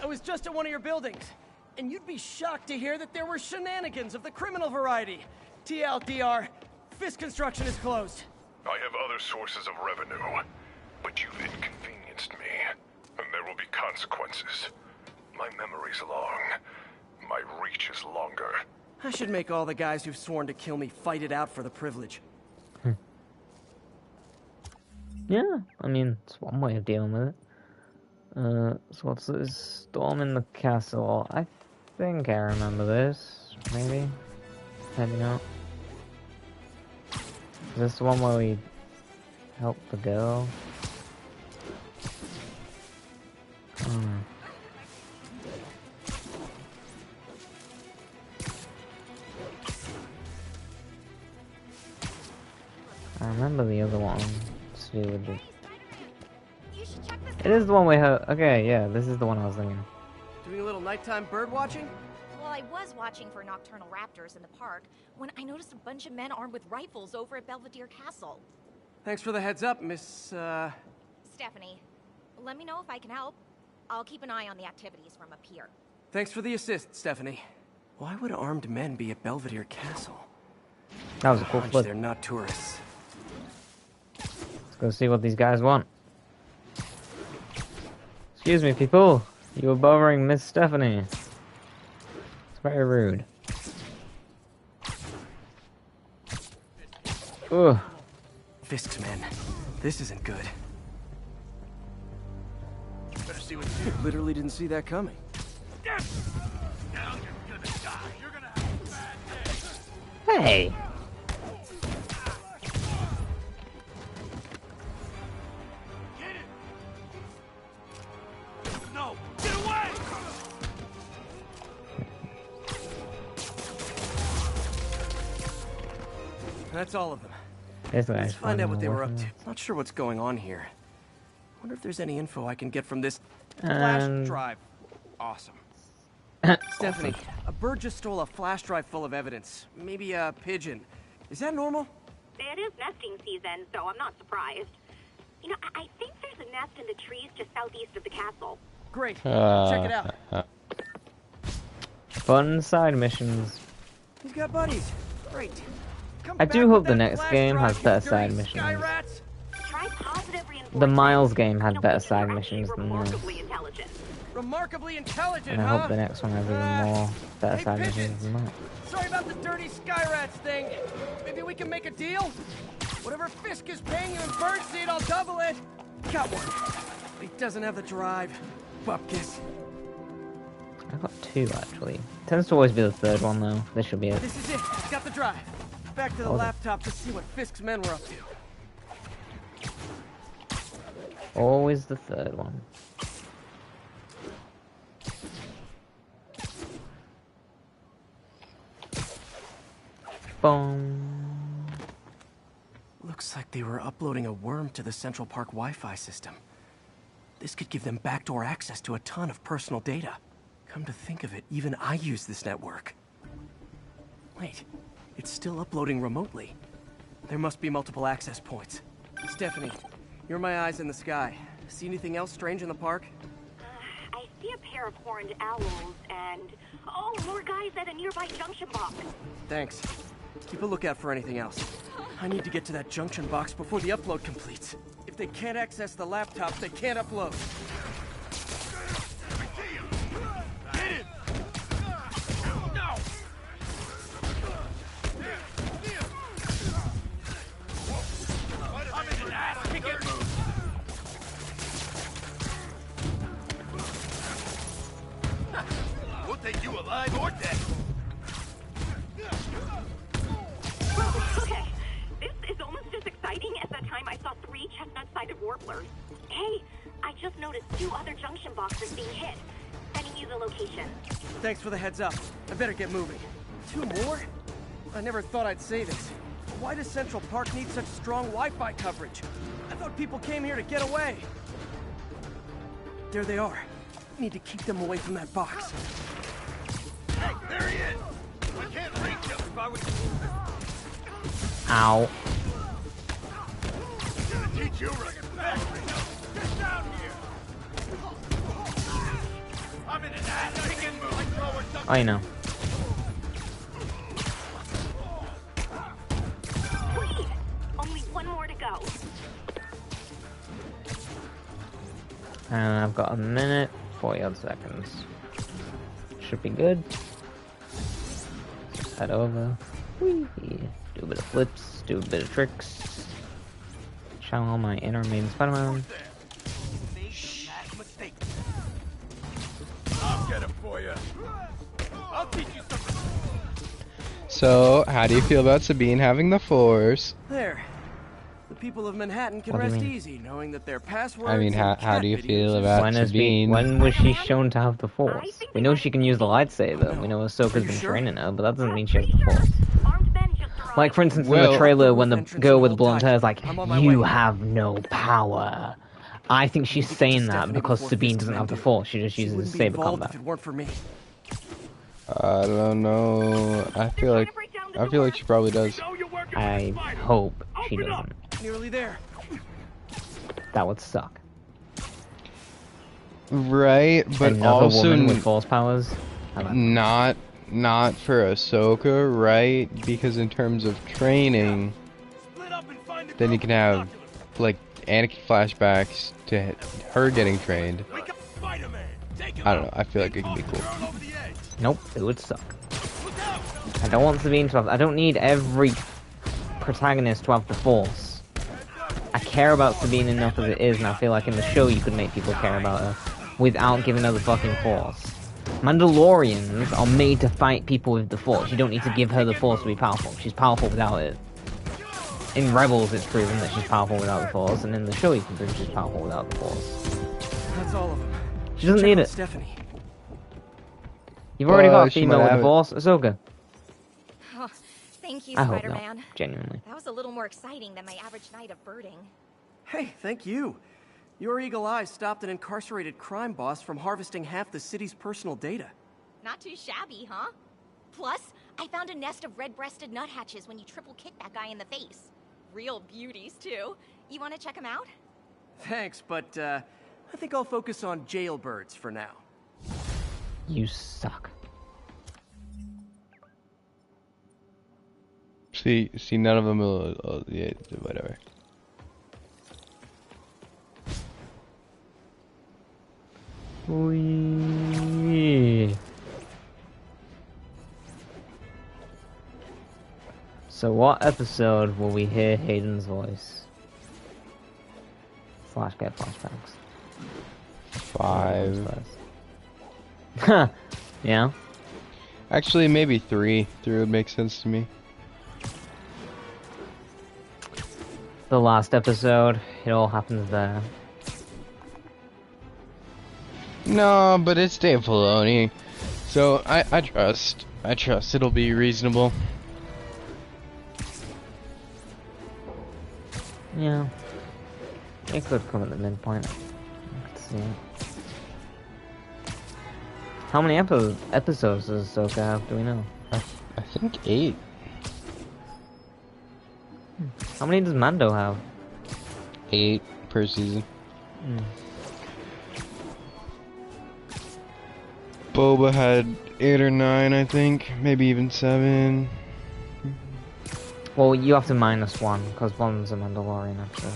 I was just at one of your buildings, and you'd be shocked to hear that there were shenanigans of the criminal variety. TLDR, Fisk construction is closed. I have other sources of revenue, but you've inconvenienced me, and there will be consequences. My memory's long. My reach is longer. I should make all the guys who've sworn to kill me fight it out for the privilege. Yeah, I mean, it's one way of dealing with it. So what's this? Storm in the castle. I think I remember this. Maybe? Maybe not. Is this the one where we help the girl? Oh. I remember the other one. To do with the... It is the one we have. Okay, yeah, this is the one I was thinking. Doing a little nighttime bird watching? Well, I was watching for nocturnal raptors in the park when I noticed a bunch of men armed with rifles over at Belvedere Castle. Thanks for the heads up, Miss, Stephanie, let me know if I can help. I'll keep an eye on the activities from up here. Thanks for the assist, Stephanie. Why would armed men be at Belvedere Castle? That was a cool Hunch flip. they're not tourists. Let's go see what these guys want. Excuse me, people. You were bothering Miss Stephanie. It's very rude. Ugh. Fisk's men. This isn't good. Better see what Literally didn't see that coming. Now you're gonna die. You're gonna have a bad day. Hey! Get it! No! Get away! That's all of them. This guy's Let's find out what they were up fucking to. Not sure what's going on here. Wonder if there's any info I can get from this flash flash drive. Awesome. Stephanie, a bird just stole a flash drive full of evidence. Maybe a pigeon. Is that normal? It is nesting season, so I'm not surprised. You know, I think there's a nest in the trees just southeast of the castle. Great. Check it out. Fun side missions. He's got buddies. Great. Come I back do with hope the that next flash game drive, has you better dirty side sky missions. rats. Try positive reinforcement. The Miles game had You know, better pigeons side are missions actually than this. remarkably intelligent. Remarkably intelligent, And I huh? hope the next one has even more better Hey, side pigeons. missions than that. Sorry about the dirty sky rats thing. Maybe we can make a deal? Whatever Fisk is paying you in birdseed, I'll double it. Got one. But he doesn't have the drive. Bupkis. I got two actually. Tends to always be the third one though. This should be it. This is it. Got the drive. Back to the Hold it. laptop to see what Fisk's men were up to. Always the third one. Boom. Looks like they were uploading a worm to the Central Park Wi-Fi system. This could give them backdoor access to a ton of personal data. Come to think of it, even I use this network. Wait, it's still uploading remotely. There must be multiple access points. Stephanie, you're my eyes in the sky. See anything else strange in the park? I see a pair of horned owls and... Oh, more guys at a nearby junction box. Thanks. Keep a lookout for anything else. I need to get to that junction box before the upload completes. If they can't access the laptop, they can't upload. Get it! No! I'm in an ass kicking mood. We'll take you alive or dead. Okay, this is almost as exciting as that time I saw 3 chestnut-sided warblers. Hey, I just noticed 2 other junction boxes being hit. Sending you the location. Thanks for the heads up. I better get moving. 2 more? I never thought I'd say this. Why does Central Park need such strong Wi-Fi coverage? I thought people came here to get away. There they are. Need to keep them away from that box. Hey, there he is! I can't reach him if I was... Ow. Gonna teach you right. Get down here! I'm in an ass. I can move. Like thrower duck. I know. Wait! Only one more to go. And I've got a minute, 40 odd seconds. Should be good. Just head over. Whee! Do a bit of flips, do a bit of tricks. Channel my inner main Spider-Man. Mistake. I'll get him for you. I'll teach you something. So, how do you feel about Sabine having the Force? There. The people of Manhattan can What do you rest mean? easy knowing that their passwords. I mean, how and do you cat feel videos about Sabine? When was she shown to have the Force? We know she can use the lightsaber. We know Ahsoka's been sure? training her, but that doesn't mean she has the Force. Armed men just arrived. Like, for instance, in Well- the trailer, when the Entrance girl and with hold blonde tight. hair is like, I'm on my "You way." have no power." I think she's Get to saying that Stephanie because before Sabine Fisk doesn't men have the do. Force. She just She uses wouldn't be saber involved combat. if it weren't for me. I don't know. I feel like she probably does. Know you're working I with Spider. hope she Open up. doesn't. Nearly there. That would suck. Right, but Another also woman with Force powers. How about that? not for Ahsoka, right? Because in terms of training, Split up and find the then girl you can with have binoculars. like Anakin flashbacks to her getting trained. Wake up, Spider-Man. Take him I don't know. out. I feel like it could be Toss cool. the girl over the edge. Nope, it would suck. Look out. I don't want Sabine to have. I don't need every protagonist to have the Force. I care about Sabine enough as it is, and I feel like in the show you could make people care about her without giving her the fucking Force. Mandalorians are made to fight people with the Force. You don't need to give her the Force to be powerful. She's powerful without it. In Rebels, it's proven that she's powerful without the Force, and in the show you can prove she's powerful without the Force. That's all of them. She doesn't Check need out it. Stephanie. You've already got a She female might with have the it. Force, Ahsoka. Oh, thank you, I hope not. Spider-Man. Genuinely. That was a little more exciting than my average night of birding. Hey, thank you. Your eagle eyes stopped an incarcerated crime boss from harvesting half the city's personal data. Not too shabby, huh? Plus, I found a nest of red-breasted nuthatches when you triple kick that guy in the face. Real beauties, too. You want to check them out? Thanks, but I think I'll focus on jailbirds for now. You suck. See, none of them will. Yeah, whatever. Whee. So what episode will we hear Hayden's voice? Slash get flashbacks. 5. Yeah? Actually, maybe 3. 3 would make sense to me. The last episode, it all happens there. No, but it's Dave Filoni, so I trust. I trust it'll be reasonable. Yeah. It could come at the midpoint. I could see it. How many episodes does Ahsoka have, do we know? I think 8. How many does Mando have? 8 per season. Boba had 8 or 9, I think. Maybe even 7. Well, you have to minus one, because one's a Mandalorian episode.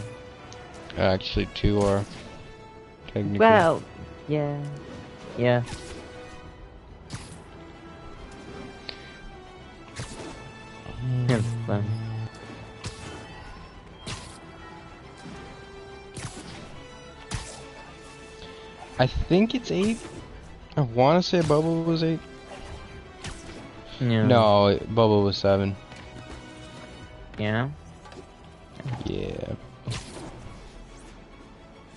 Actually, 2 are. Technically. Well, yeah. Yeah. It's fun. I think it's 8. I want to say Boba was 8. Yeah. No, Boba was 7. Yeah? Yeah.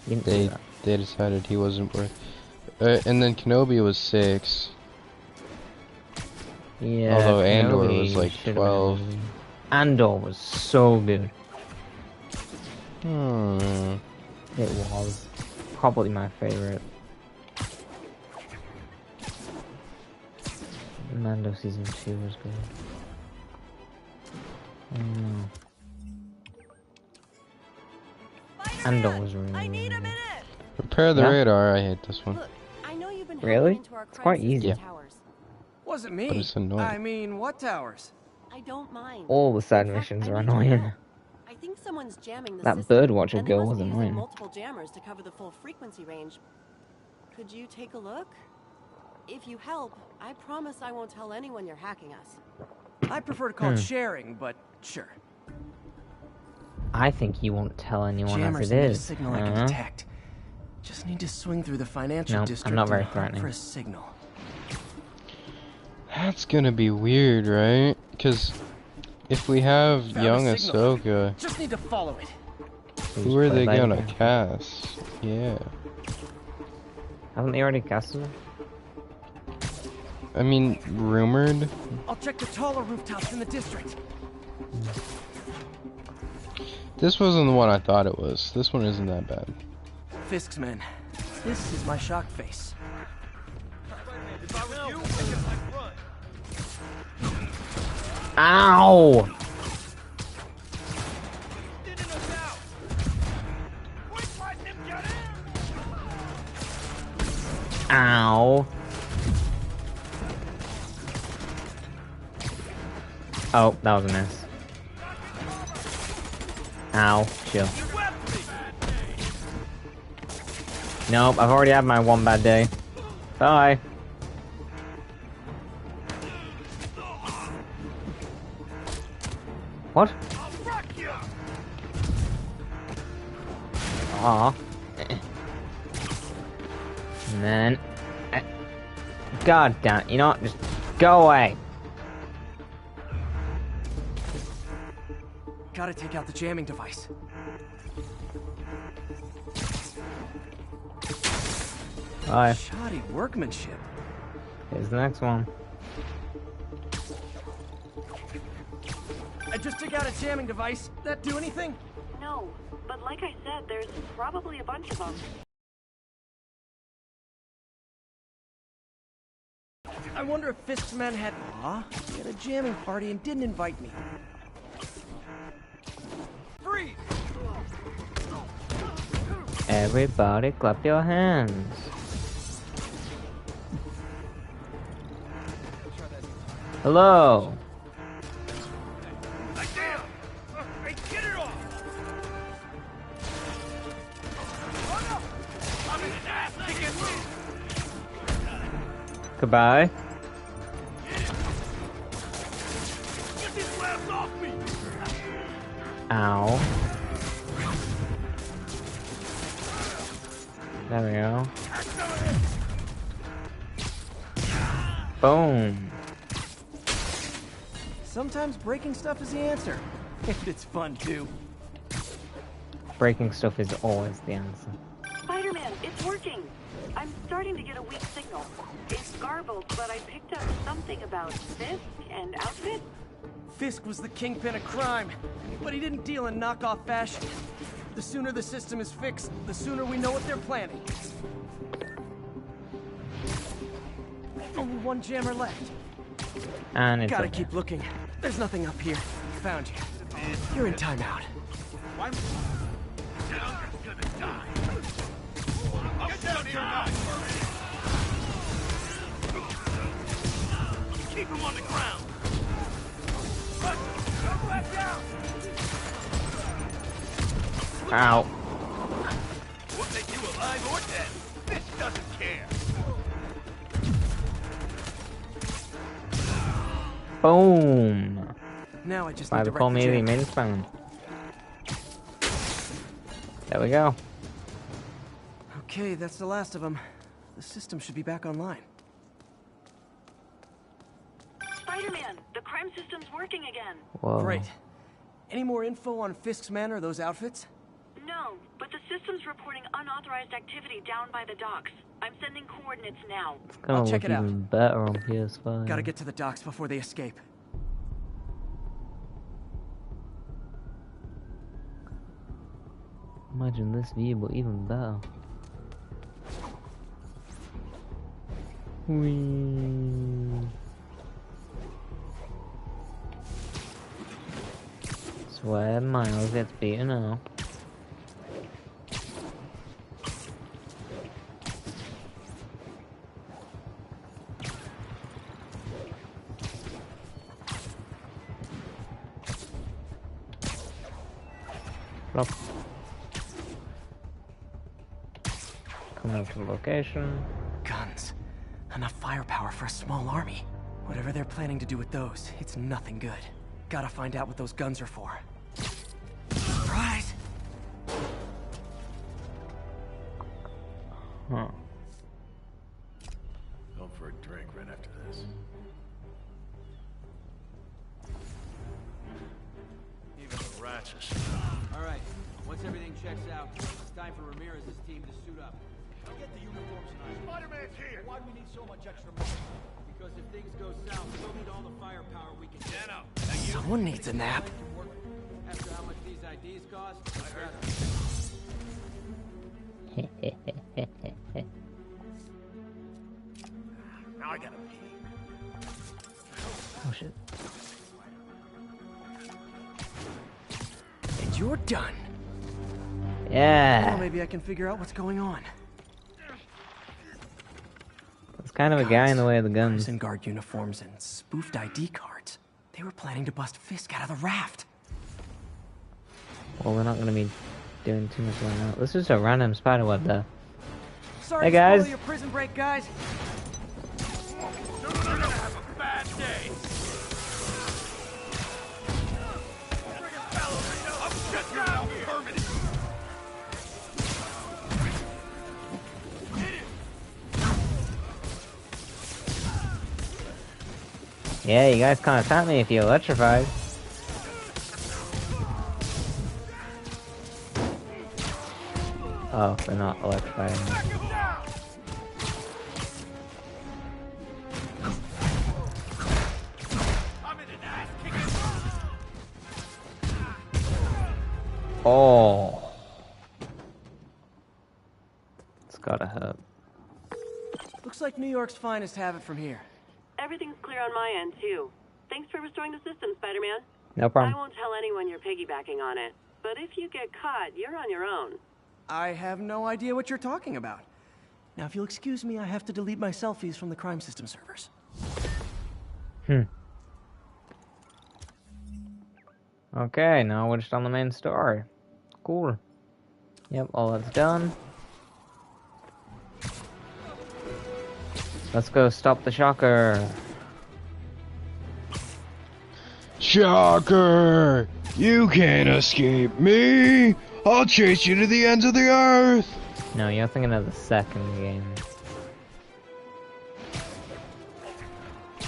You didn't say that. They decided he wasn't worth. And then Kenobi was 6. Yeah. Although Andor Kenobi was like should've been 12. in- Andor was so good. Hmm. It was probably my favorite. Mando season 2 was good. Andor was really, I really need a good. minute. Repair the Yeah? radar. I hate this one. Look, I know you've been Really? hacking into our It's crime quite system easy. Yeah. towers. Wasn't me. But it's annoying. I mean, what towers? I don't mind. All the side In fact, missions I are need your annoying. help. I think someone's jamming the That system, birdwatcher and they girl must was be using annoying. multiple jammers to cover the full frequency range. Could you take a look? If you help, I promise I won't tell anyone you're hacking us. I prefer to call it sharing, but sure. I think you won't tell anyone Jammers as it need a is. signal I can detect. Just need to swing through the financial Nope, district I'm not very and hunt threatening. for a signal. That's gonna be weird, right? Because if we have Found a young signal. Ahsoka, Just need to follow it. who are they played by gonna the- cast? Yeah. Haven't they already casted her? I mean, rumored. I'll check the taller rooftops in the district. This wasn't the one I thought it was. This one isn't that bad. Fisk's men. This is my shock face. If I were you, I'd run. Ow! Thinning us out. Quit letting him get in. Ow! Oh, that was a miss. Ow, chill. Nope, I've already had my one bad day. Bye. What? Aw. And then... God damn it, you know what? Just go away. Gotta take out the jamming device. Bye. Shoddy workmanship. Here's the next one. I just took out a jamming device. That do anything? No, but like I said, there's probably a bunch of them. I wonder if Fisk's men had... He had a jamming party and didn't invite me. Freeze! Everybody clap your hands. Hello. Like damn! Hey, get it off! Oh no! I'm in his ass! Kick it! Goodbye. Get these labs off me! Ow. There we go. Boom. Sometimes breaking stuff is the answer. And it's fun, too. Breaking stuff is always the answer. Spider-Man, it's working. I'm starting to get a weak signal. It's garbled, but I picked up something about Fisk and outfit. Fisk was the kingpin of crime, but he didn't deal in knockoff fashion. The sooner the system is fixed, the sooner we know what they're planning. Only one jammer left. And it's Gotta over. keep looking. There's nothing up here. Found you. You're in timeout. Why? Younger's gonna die. Get down here now! Keep him on the ground. Go back down. Ow. We'll take you alive or dead. This doesn't care. Boom. Now I just By need the to call wreck the me, jam. made it phone. There we go. Okay, that's the last of them. The system should be back online. Spider-Man, the crime system's working again. Whoa. Great. Any more info on Fisk's men or those outfits? No, but the system's reporting unauthorized activity down by the docks. I'm sending coordinates now. It's gonna I'll check look it out. even better on PS5. Gotta get to the docks before they escape. Imagine this view, but even better. Whee. Swear Miles gets beaten up. Plop. Coming up to the location. Guns. Enough firepower for a small army. Whatever they're planning to do with those, it's nothing good. Gotta find out what those guns are for. Surprise! Huh. Go for a drink right after this. Even the rats are stuck. All right. Once everything checks out, it's time for Ramirez's team to suit up. Get the uniforms tonight. Spider-Man's here! Why do we need so much extra money? Because if things go south, we'll need all the firepower we can get. Someone needs a nap. After how much these IDs cost, I heard. Now I gotta pee. Oh shit. And you're done. Yeah. Well, maybe I can figure out what's going on. It's kind of a guy in the way of the guns. Prison guard uniforms and spoofed ID cards. They were planning to bust Fisk out of the raft. Well, we're not gonna be doing too much right now. This is a random spiderweb though. Sorry Hey, to guys. spoil your prison break, guys. You're gonna have a bad day. Friggin' fellows, I'm shut down permanent. Yeah, you guys can't attack me if you're electrified. Oh, they're not electrified. Oh. It's gotta hurt. Looks like New York's finest have it from here. Everything's clear on my end, too. Thanks for restoring the system, Spider-Man. No problem. I won't tell anyone you're piggybacking on it. But if you get caught, you're on your own. I have no idea what you're talking about. Now, if you'll excuse me, I have to delete my selfies from the crime system servers. Okay, now we're just on the main story. Cool. Yep, all that's done. Let's go stop the shocker. Shocker! You can't escape me! I'll chase you to the ends of the earth! No, you're thinking of the second game. I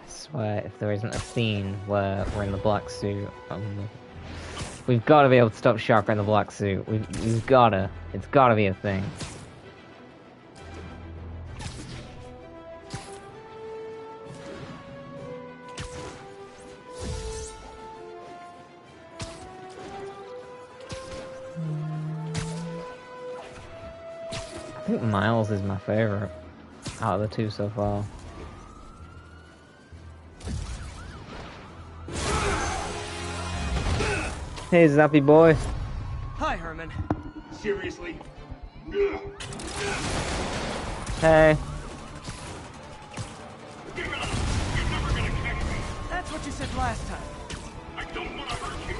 swear, if there isn't a scene where we're in the black suit, we've got to be able to stop Shocker in the black suit. We've gotta. It's gotta be a thing. I think Miles is my favorite out of the two so far. Hey, Zappy boy. Hi, Herman. Seriously? Hey. That's what you said last time. I don't want to hurt you.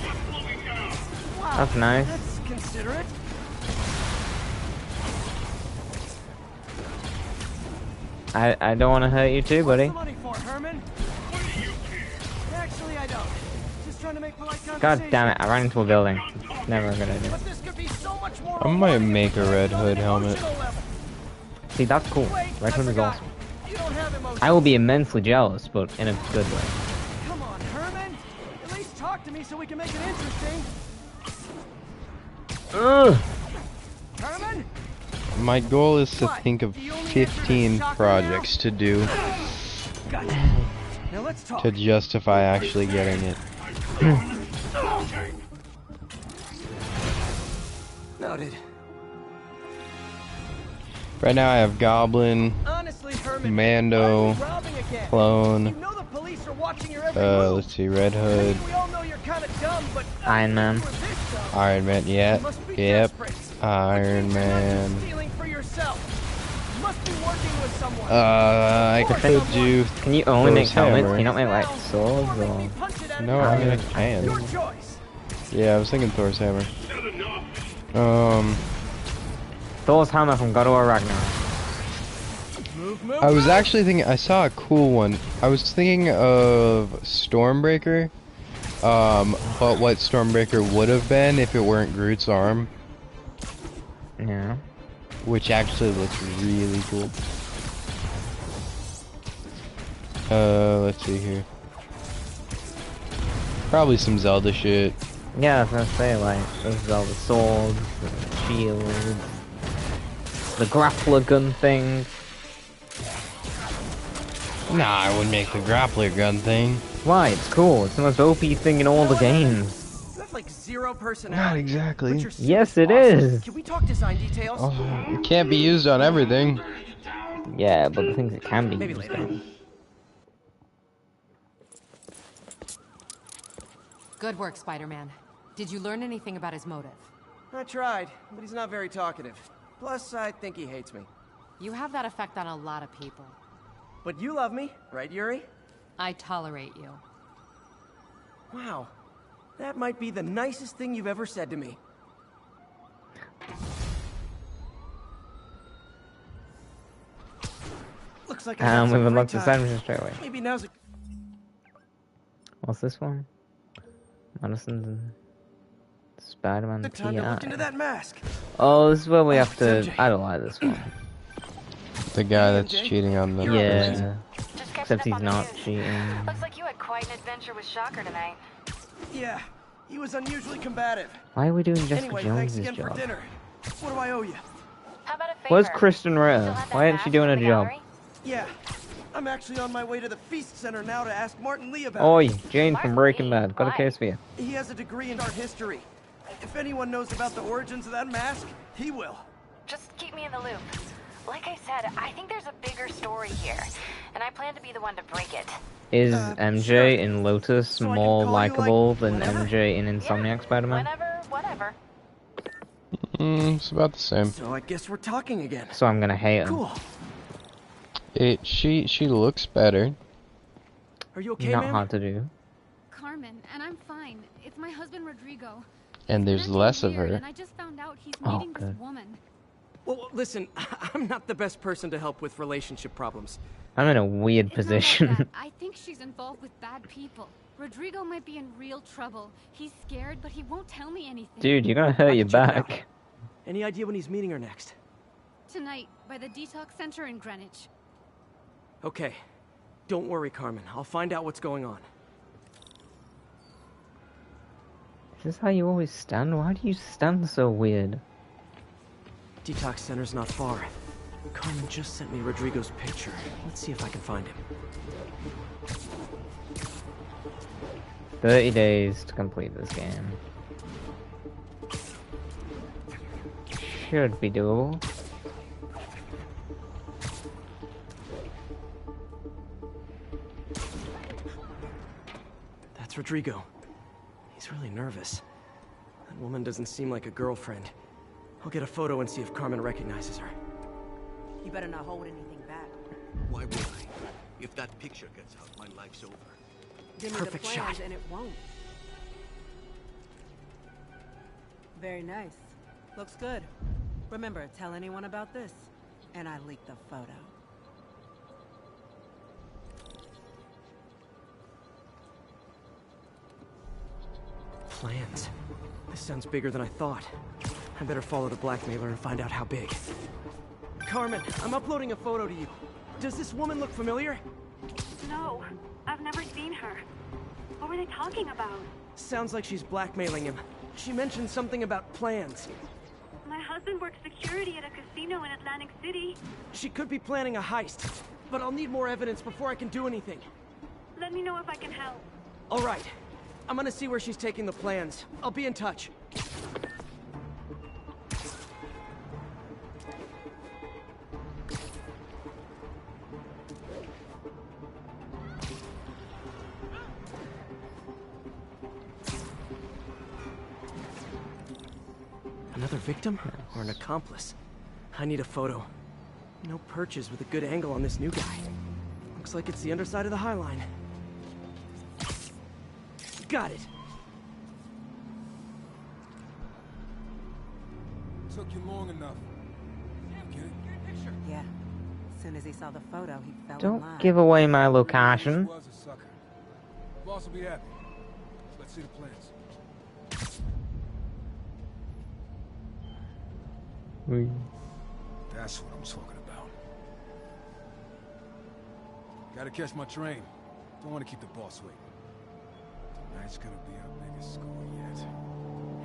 Stop slowing down. Wow, That's nice. That's considerate. I don't want to hurt you too, buddy. What's the money for, Herman? What do you care? Actually, I don't. Just trying to make polite God conversation. damn it, I ran into a building. It's never a good idea. But this could be so much more I might rewarding make if a we Red do it on Hood an helmet. emotional level. See, that's cool. Wait, Red I Hood is forgot. awesome. You don't have emotions. I will be immensely jealous, but in a good way. Come on, Herman. At least talk to me so we can make it interesting. Ugh. Herman? My goal is to think of 15 projects to do Gotcha. Now let's talk. to justify actually getting it. Noted. Right now I have Goblin, Honestly, Herman, Mando, why are you robbing again? Clone, You know the police are watching your every move. let's see, Red I Hood, mean, we all know you're kind of dumb, but Iron Man. if you were this dumb, Iron Man, yeah, you must be yep, desperate. Iron But you're not Man. just stealing for yourself. You must be working with someone. I could do Can you only make Thor's helmets? hammer. Can you not make like swords Or make or? me punch it out of No, your I mean I hand. can. Your choice. Yeah, I was thinking Thor's hammer. Thor's hammer from God of War Ragnarok. Move, I was actually thinking, I saw a cool one. I was thinking of Stormbreaker, but what Stormbreaker would have been if it weren't Groot's arm, Yeah. which actually looks really cool. Let's see here. Probably some Zelda shit. Yeah, I was gonna say like this is all the swords, the shields, the grappler gun thing. Nah, I wouldn't make the grappler gun thing. Why? It's cool. It's the most OP thing in all the games. You have like zero personality. Not But exactly. your suit Yes, is it awesome. is. Can we talk design details? Oh, it can't be used on everything. Yeah, but the things it can be Maybe used later. on. Good work, Spider-Man. Did you learn anything about his motive? I tried, but he's not very talkative. Plus, I think he hates me. You have that effect on a lot of people. But you love me, right, Yuri? I tolerate you. Wow. That might be the nicest thing you've ever said to me. Looks like I got And some we've free unlocked the time. side mission straight away. Maybe now's a... What's this one? Madison's and Spider-Man good time to look into PI. that mask. Oh, this is where we have to. MJ. I don't like this one. The guy that's cheating on the Yeah. Just catching Except up he's on the not news. cheating. Looks like you had quite an adventure with Shocker tonight. Yeah, he was unusually combative. Why are we doing Jessica Anyway, thanks Jones's again for job? dinner. What do I owe you? How about a favor? Where's Kristen Still Ritter? have that Why isn't she mask doing from her the job? gallery? Yeah, I'm actually on my way to the Feast Center now to ask Martin Lee about Oi, it. Jane from Breaking Bad. Got a Why? case for you. He has a degree in art history. If anyone knows about the origins of that mask, he will. Just keep me in the loop. Like I said, I think there's a bigger story here, and I plan to be the one to break it. Is MJ sure. in Lotus So I can more call you, like, likable than whenever? MJ in Insomniac Spider-Man? Whenever, whatever. It's about the same. So I guess we're talking again. So I'm gonna hate him. Cool. She looks better. Are you okay, Not man? hard to do. Carmen, and I'm fine. It's my husband Rodrigo. And there's Acting less of weird, her. And I just found out he's Oh, meeting this good. woman. Well, listen, I'm not the best person to help with relationship problems. I'm in a weird It's not like position. that. I think she's involved with bad people. Rodrigo might be in real trouble. He's scared, but he won't tell me anything. Dude, you're gonna hurt I your can check it out. back. Any idea when he's meeting her next? Tonight, by the detox center in Greenwich. Okay. Don't worry, Carmen. I'll find out what's going on. Is this how you always stand? Why do you stand so weird? Detox Center's not far. Carmen just sent me Rodrigo's picture. Let's see if I can find him. 30 days to complete this game. Should be doable. That's Rodrigo. He's really nervous. That woman doesn't seem like a girlfriend. I'll get a photo and see if Carmen recognizes her. You better not hold anything back. Why would I? If that picture gets out, my life's over. Give me Perfect the plans shot. and it won't. Very nice. Looks good. Remember, tell anyone about this, and I leak the photo. Plans. This sounds bigger than I thought. I better follow the blackmailer and find out how big. Carmen, I'm uploading a photo to you. Does this woman look familiar? No, I've never seen her. What were they talking about? Sounds like she's blackmailing him. She mentioned something about plans. My husband works security at a casino in Atlantic City. She could be planning a heist, but I'll need more evidence before I can do anything. Let me know if I can help. All right. I'm gonna see where she's taking the plans. I'll be in touch. Another victim? Or an accomplice? I need a photo. No perches with a good angle on this new guy. Looks like it's the underside of the High Line. Got it. Took you long enough. Get it? Yeah. As soon as he saw the photo, he fell in Don't line. give away my location. Was a sucker. Boss will be happy. Let's see the plans. That's what I'm talking about. Gotta catch my train. Don't want to keep the boss waiting. Tonight's gonna be our biggest score yet.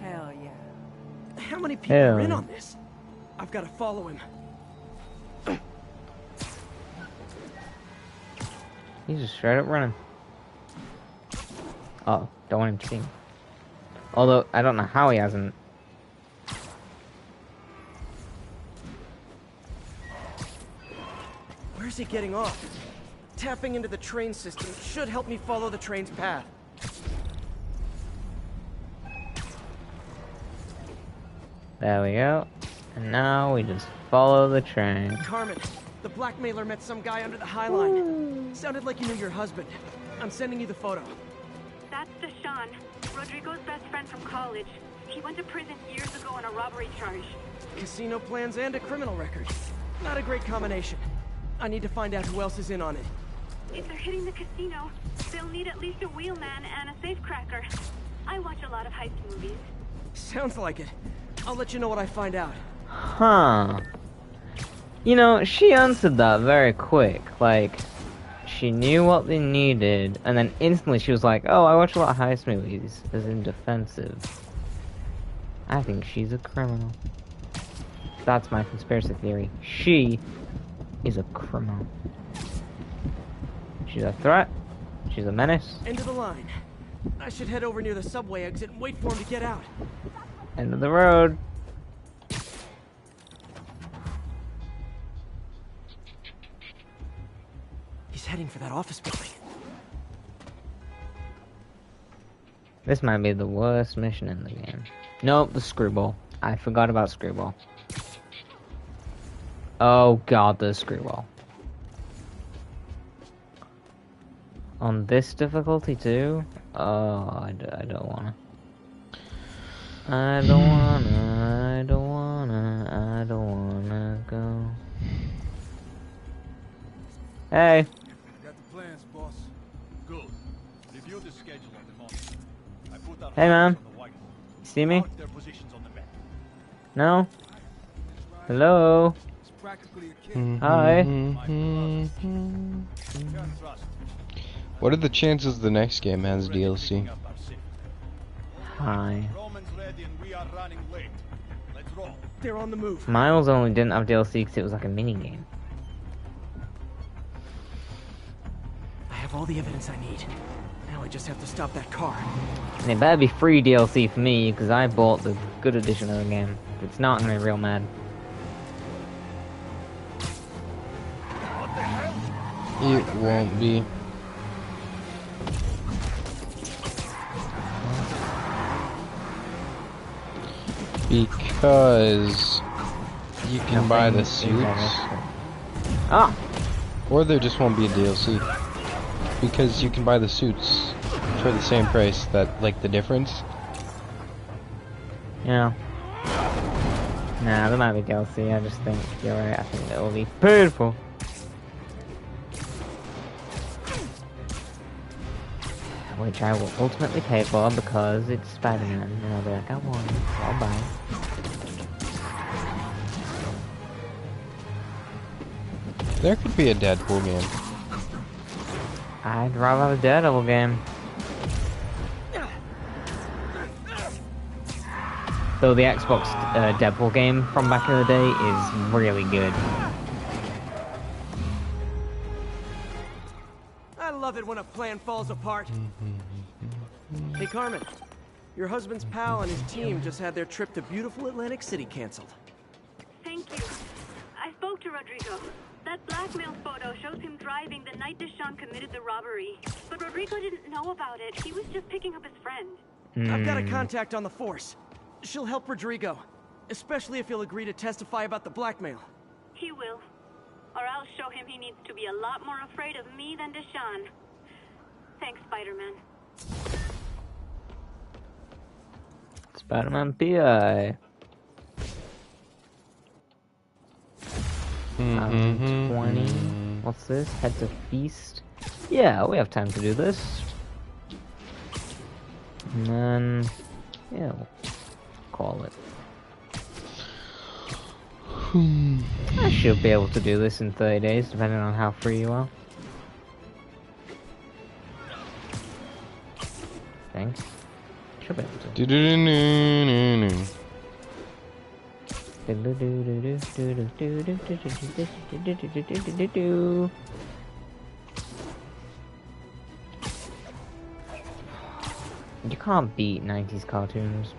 Hell yeah. How many people are in on this? I've got to follow him. He's just straight up running. Oh, don't want him to see me. Although, I don't know how he hasn't. Where's he getting off? Tapping into the train system should help me follow the train's path. There we go. And now we just follow the train. Carmen, the blackmailer met some guy under the High Line. Sounded like you knew your husband. I'm sending you the photo. That's Deshaun, Rodrigo's best friend from college. He went to prison years ago on a robbery charge. Casino plans and a criminal record. Not a great combination. I need to find out who else is in on it. If they're hitting the casino, they'll need at least a wheelman and a safecracker. I watch a lot of heist movies. Sounds like it. I'll let you know what I find out. Huh. You know, she answered that very quick. Like, she knew what they needed, and then instantly she was like, oh, I watch a lot of heist movies, as in defensive. I think she's a criminal. That's my conspiracy theory. She is a criminal. She's a threat. She's a menace. End of the line. I should head over near the subway exit and wait for him to get out. End of the road. He's heading for that office building. This might be the worst mission in the game. Nope, the screwball. I forgot about screwball. Oh god, the screwball. On this difficulty too? Oh, I don't wanna. I don't wanna go. Hey. Got the plans, boss. Good. Review the schedule at the moment. I put our Hey man. flags on the whiteboard. See me? Mark their positions on the map. No? Hello? It's practically a kid. Hi. What are the chances the next game has DLC? Hi. Roman's ready and we are running late. Let's roll. They're on the move. Miles only didn't have DLC because it was like a mini game. I have all the evidence I need. Now I just have to stop that car. And it better be free DLC for me because I bought the good edition of the game. If it's not, I'm gonna be real mad. It won't be. Because you can buy the suits. Ah! Or there just won't be a DLC. Because you can buy the suits for the same price, that, like, the difference. Yeah. Nah, there might be DLC, I just think you're right, I think it will be beautiful. Which I will ultimately pay for because it's Spider-Man, and I'll be like, I want it, so I'll buy it. There could be a Deadpool game. I'd rather have a Daredevil game. Though the Xbox Deadpool game from back in the day is really good. I love it when a plan falls apart. Hey, Carmen. Your husband's pal and his team just had their trip to beautiful Atlantic City canceled. Thank you. I spoke to Rodrigo. That blackmail photo shows him driving the night Deshaun committed the robbery. But Rodrigo didn't know about it. He was just picking up his friend. I've got a contact on the force. She'll help Rodrigo, especially if he'll agree to testify about the blackmail. He will. Or I'll show him he needs to be a lot more afraid of me than Deshaun. Thanks, Spider-Man. Spider-Man PI. 20. What's this? Head to feast. Yeah, we have time to do this. And then, yeah, we'll call it. I should be able to do this in 30 days, depending on how free you are. Thanks. Should be able to. You can't beat 90s cartoons.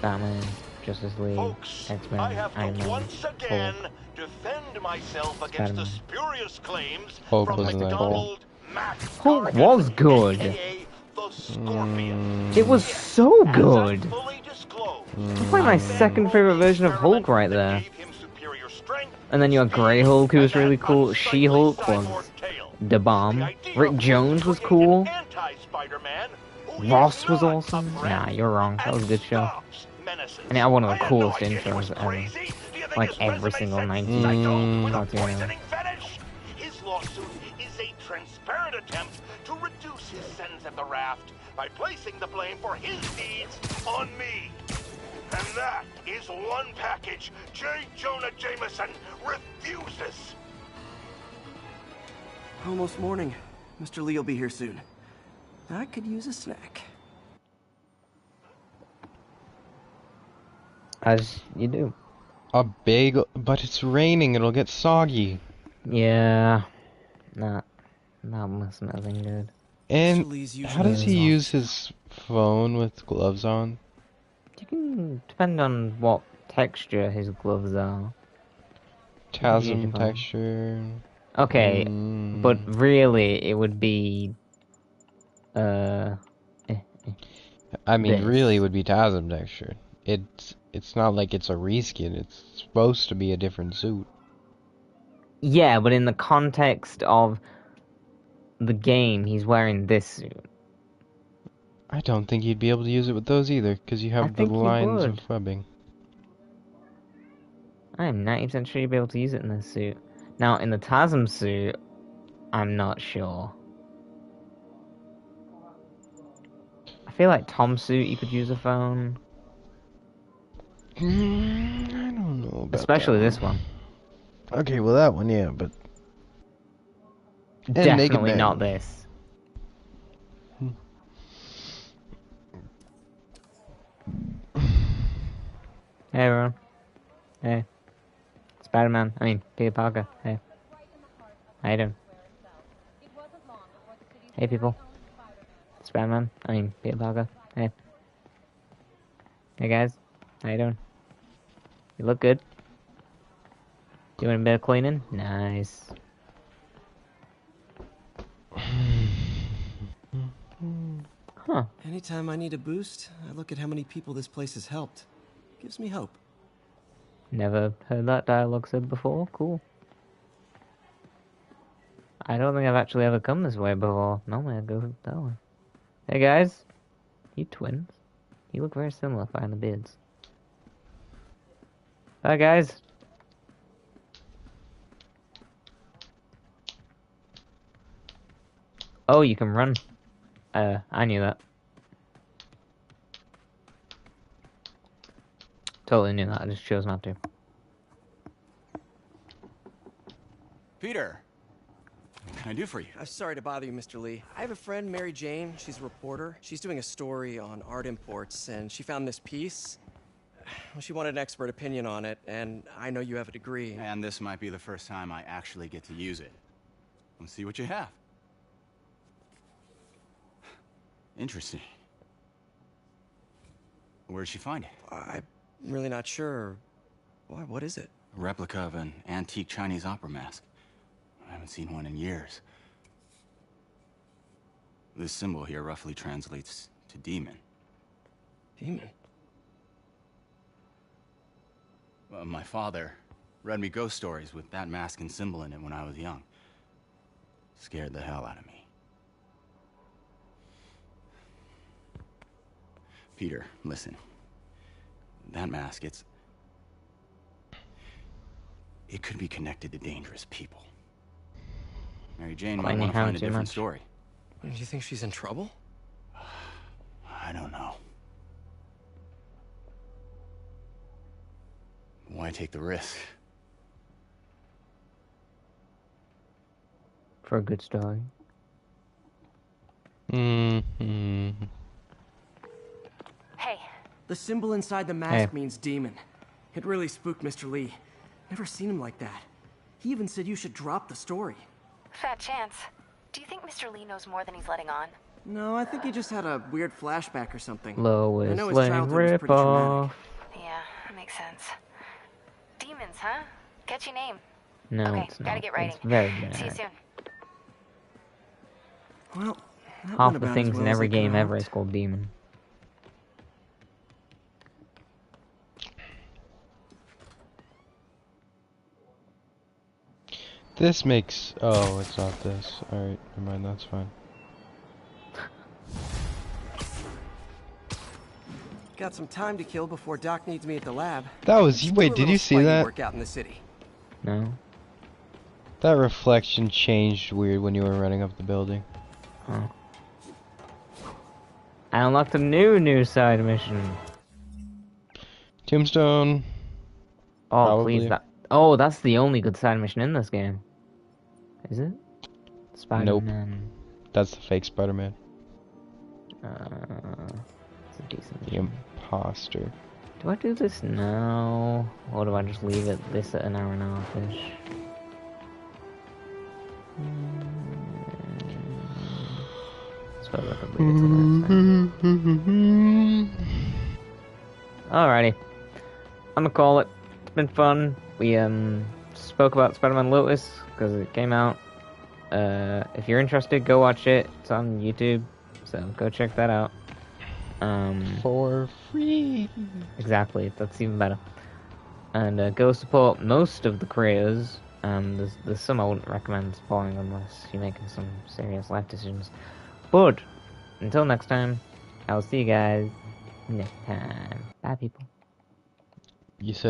Batman, Justice League, X-Men, I have Iron to Man, once again Hulk. defend myself against Spider-Man. the spurious claims Hulk from wasn't that McDonald Mac Hulk was good. aka the Scorpion. It was so good. It's like my second favorite version of Hulk right there. And then you had Grey Hulk, who was really cool. She-Hulk was the bomb. Rick Jones was cool. Ross was awesome. Nah, you're wrong. That was a good show. And it had one of the coolest intros ever. Like every single 90s cartoon ever. His lawsuit is a transparent attempt to reduce his sentence at the raft by placing the blame for his deeds on me. And that is one package J. Jonah Jameson refuses. Almost morning. Mr. Lee will be here soon. I could use a snack. As you do. A bagel, but it's raining, it'll get soggy. Yeah. Not nothing good. And how does he use his phone with gloves on? You can depend on what texture his gloves are. TASM texture. Okay, but really it would be I mean, this. really it would be TASM texture. It's not like it's a reskin, it's supposed to be a different suit. Yeah, but in the context of the game, he's wearing this suit. I don't think you'd be able to use it with those either, because you have the lines of webbing. I'm 90% sure you'd be able to use it in this suit. Now, in the TASM suit, I'm not sure. I feel like Tom's suit, you could use a phone. I don't know about Especially that this one. Okay, well that one, yeah, but... Definitely not this. Hey everyone. Hey. Spider-Man. I mean, Peter Parker. Hey. How you doing? Hey people. Spider-Man. I mean, Peter Parker. Hey. Hey guys. How you doing? You look good. Doing a bit of cleaning? Nice. Huh. Anytime I need a boost, I look at how many people this place has helped. Gives me hope. Never heard that dialogue said before. Cool. I don't think I've actually ever come this way before. Normally I go that way. Hey guys. You twins. You look very similar behind the beards. Hi guys. Oh, you can run. I knew that. Totally knew that, I just chose not to. Peter. can I do for you? I'm sorry to bother you, Mr. Lee. I have a friend, Mary Jane. She's a reporter. She's doing a story on art imports, and she found this piece. Well, she wanted an expert opinion on it, and I know you have a degree. And this might be the first time I actually get to use it. Let's see what you have. Interesting. Where'd she find it? I'm really not sure. Why, what is it? A replica of an antique Chinese opera mask. I haven't seen one in years. This symbol here roughly translates to demon. Demon? My father read me ghost stories with that mask and symbol in it when I was young. Scared the hell out of me. Peter, listen. That mask, it could be connected to dangerous people. Mary Jane might want to find a different story. Do you think she's in trouble? I don't know. Why take the risk? For a good story. Mm-hmm. Hey. The symbol inside the mask means demon. It really spooked Mr. Lee. Never seen him like that. He even said you should drop the story. Fat chance. Do you think Mr. Lee knows more than he's letting on? No, I think he just had a weird flashback or something. Lois I know his Lane childhood was pretty traumatic. Yeah, that makes sense. Demons, huh? Catchy name. No, okay, it's not. gotta get writing. It's very See you generic. soon. Well, half the things in every game ever is called demon. This makes... Oh, it's not this. Alright, never mind, that's fine. Got some time to kill before Doc needs me at the lab. That was... Wait, did you see that? Work out in the city. No. That reflection changed weird when you were running up the building. Oh. I unlocked a new side mission. Tombstone. Oh, Probably. please. Oh, that's the only good side mission in this game. Is it? Spider-Man. Nope. That's the fake Spider-Man. It's a decent The mission. imposter. Do I do this now? Or do I just leave it this at an hour and a half-ish? Suppose I could leave it till next time. Alrighty. I'm gonna call it. It's been fun. We spoke about Spider-Man Lotus because it came out. If you're interested, go watch it. It's on YouTube, so go check that out. For free. Exactly, that's even better. And go support most of the creators. There's some I wouldn't recommend supporting unless you're making some serious life decisions. But until next time, I'll see you guys next time. Bye, people. You said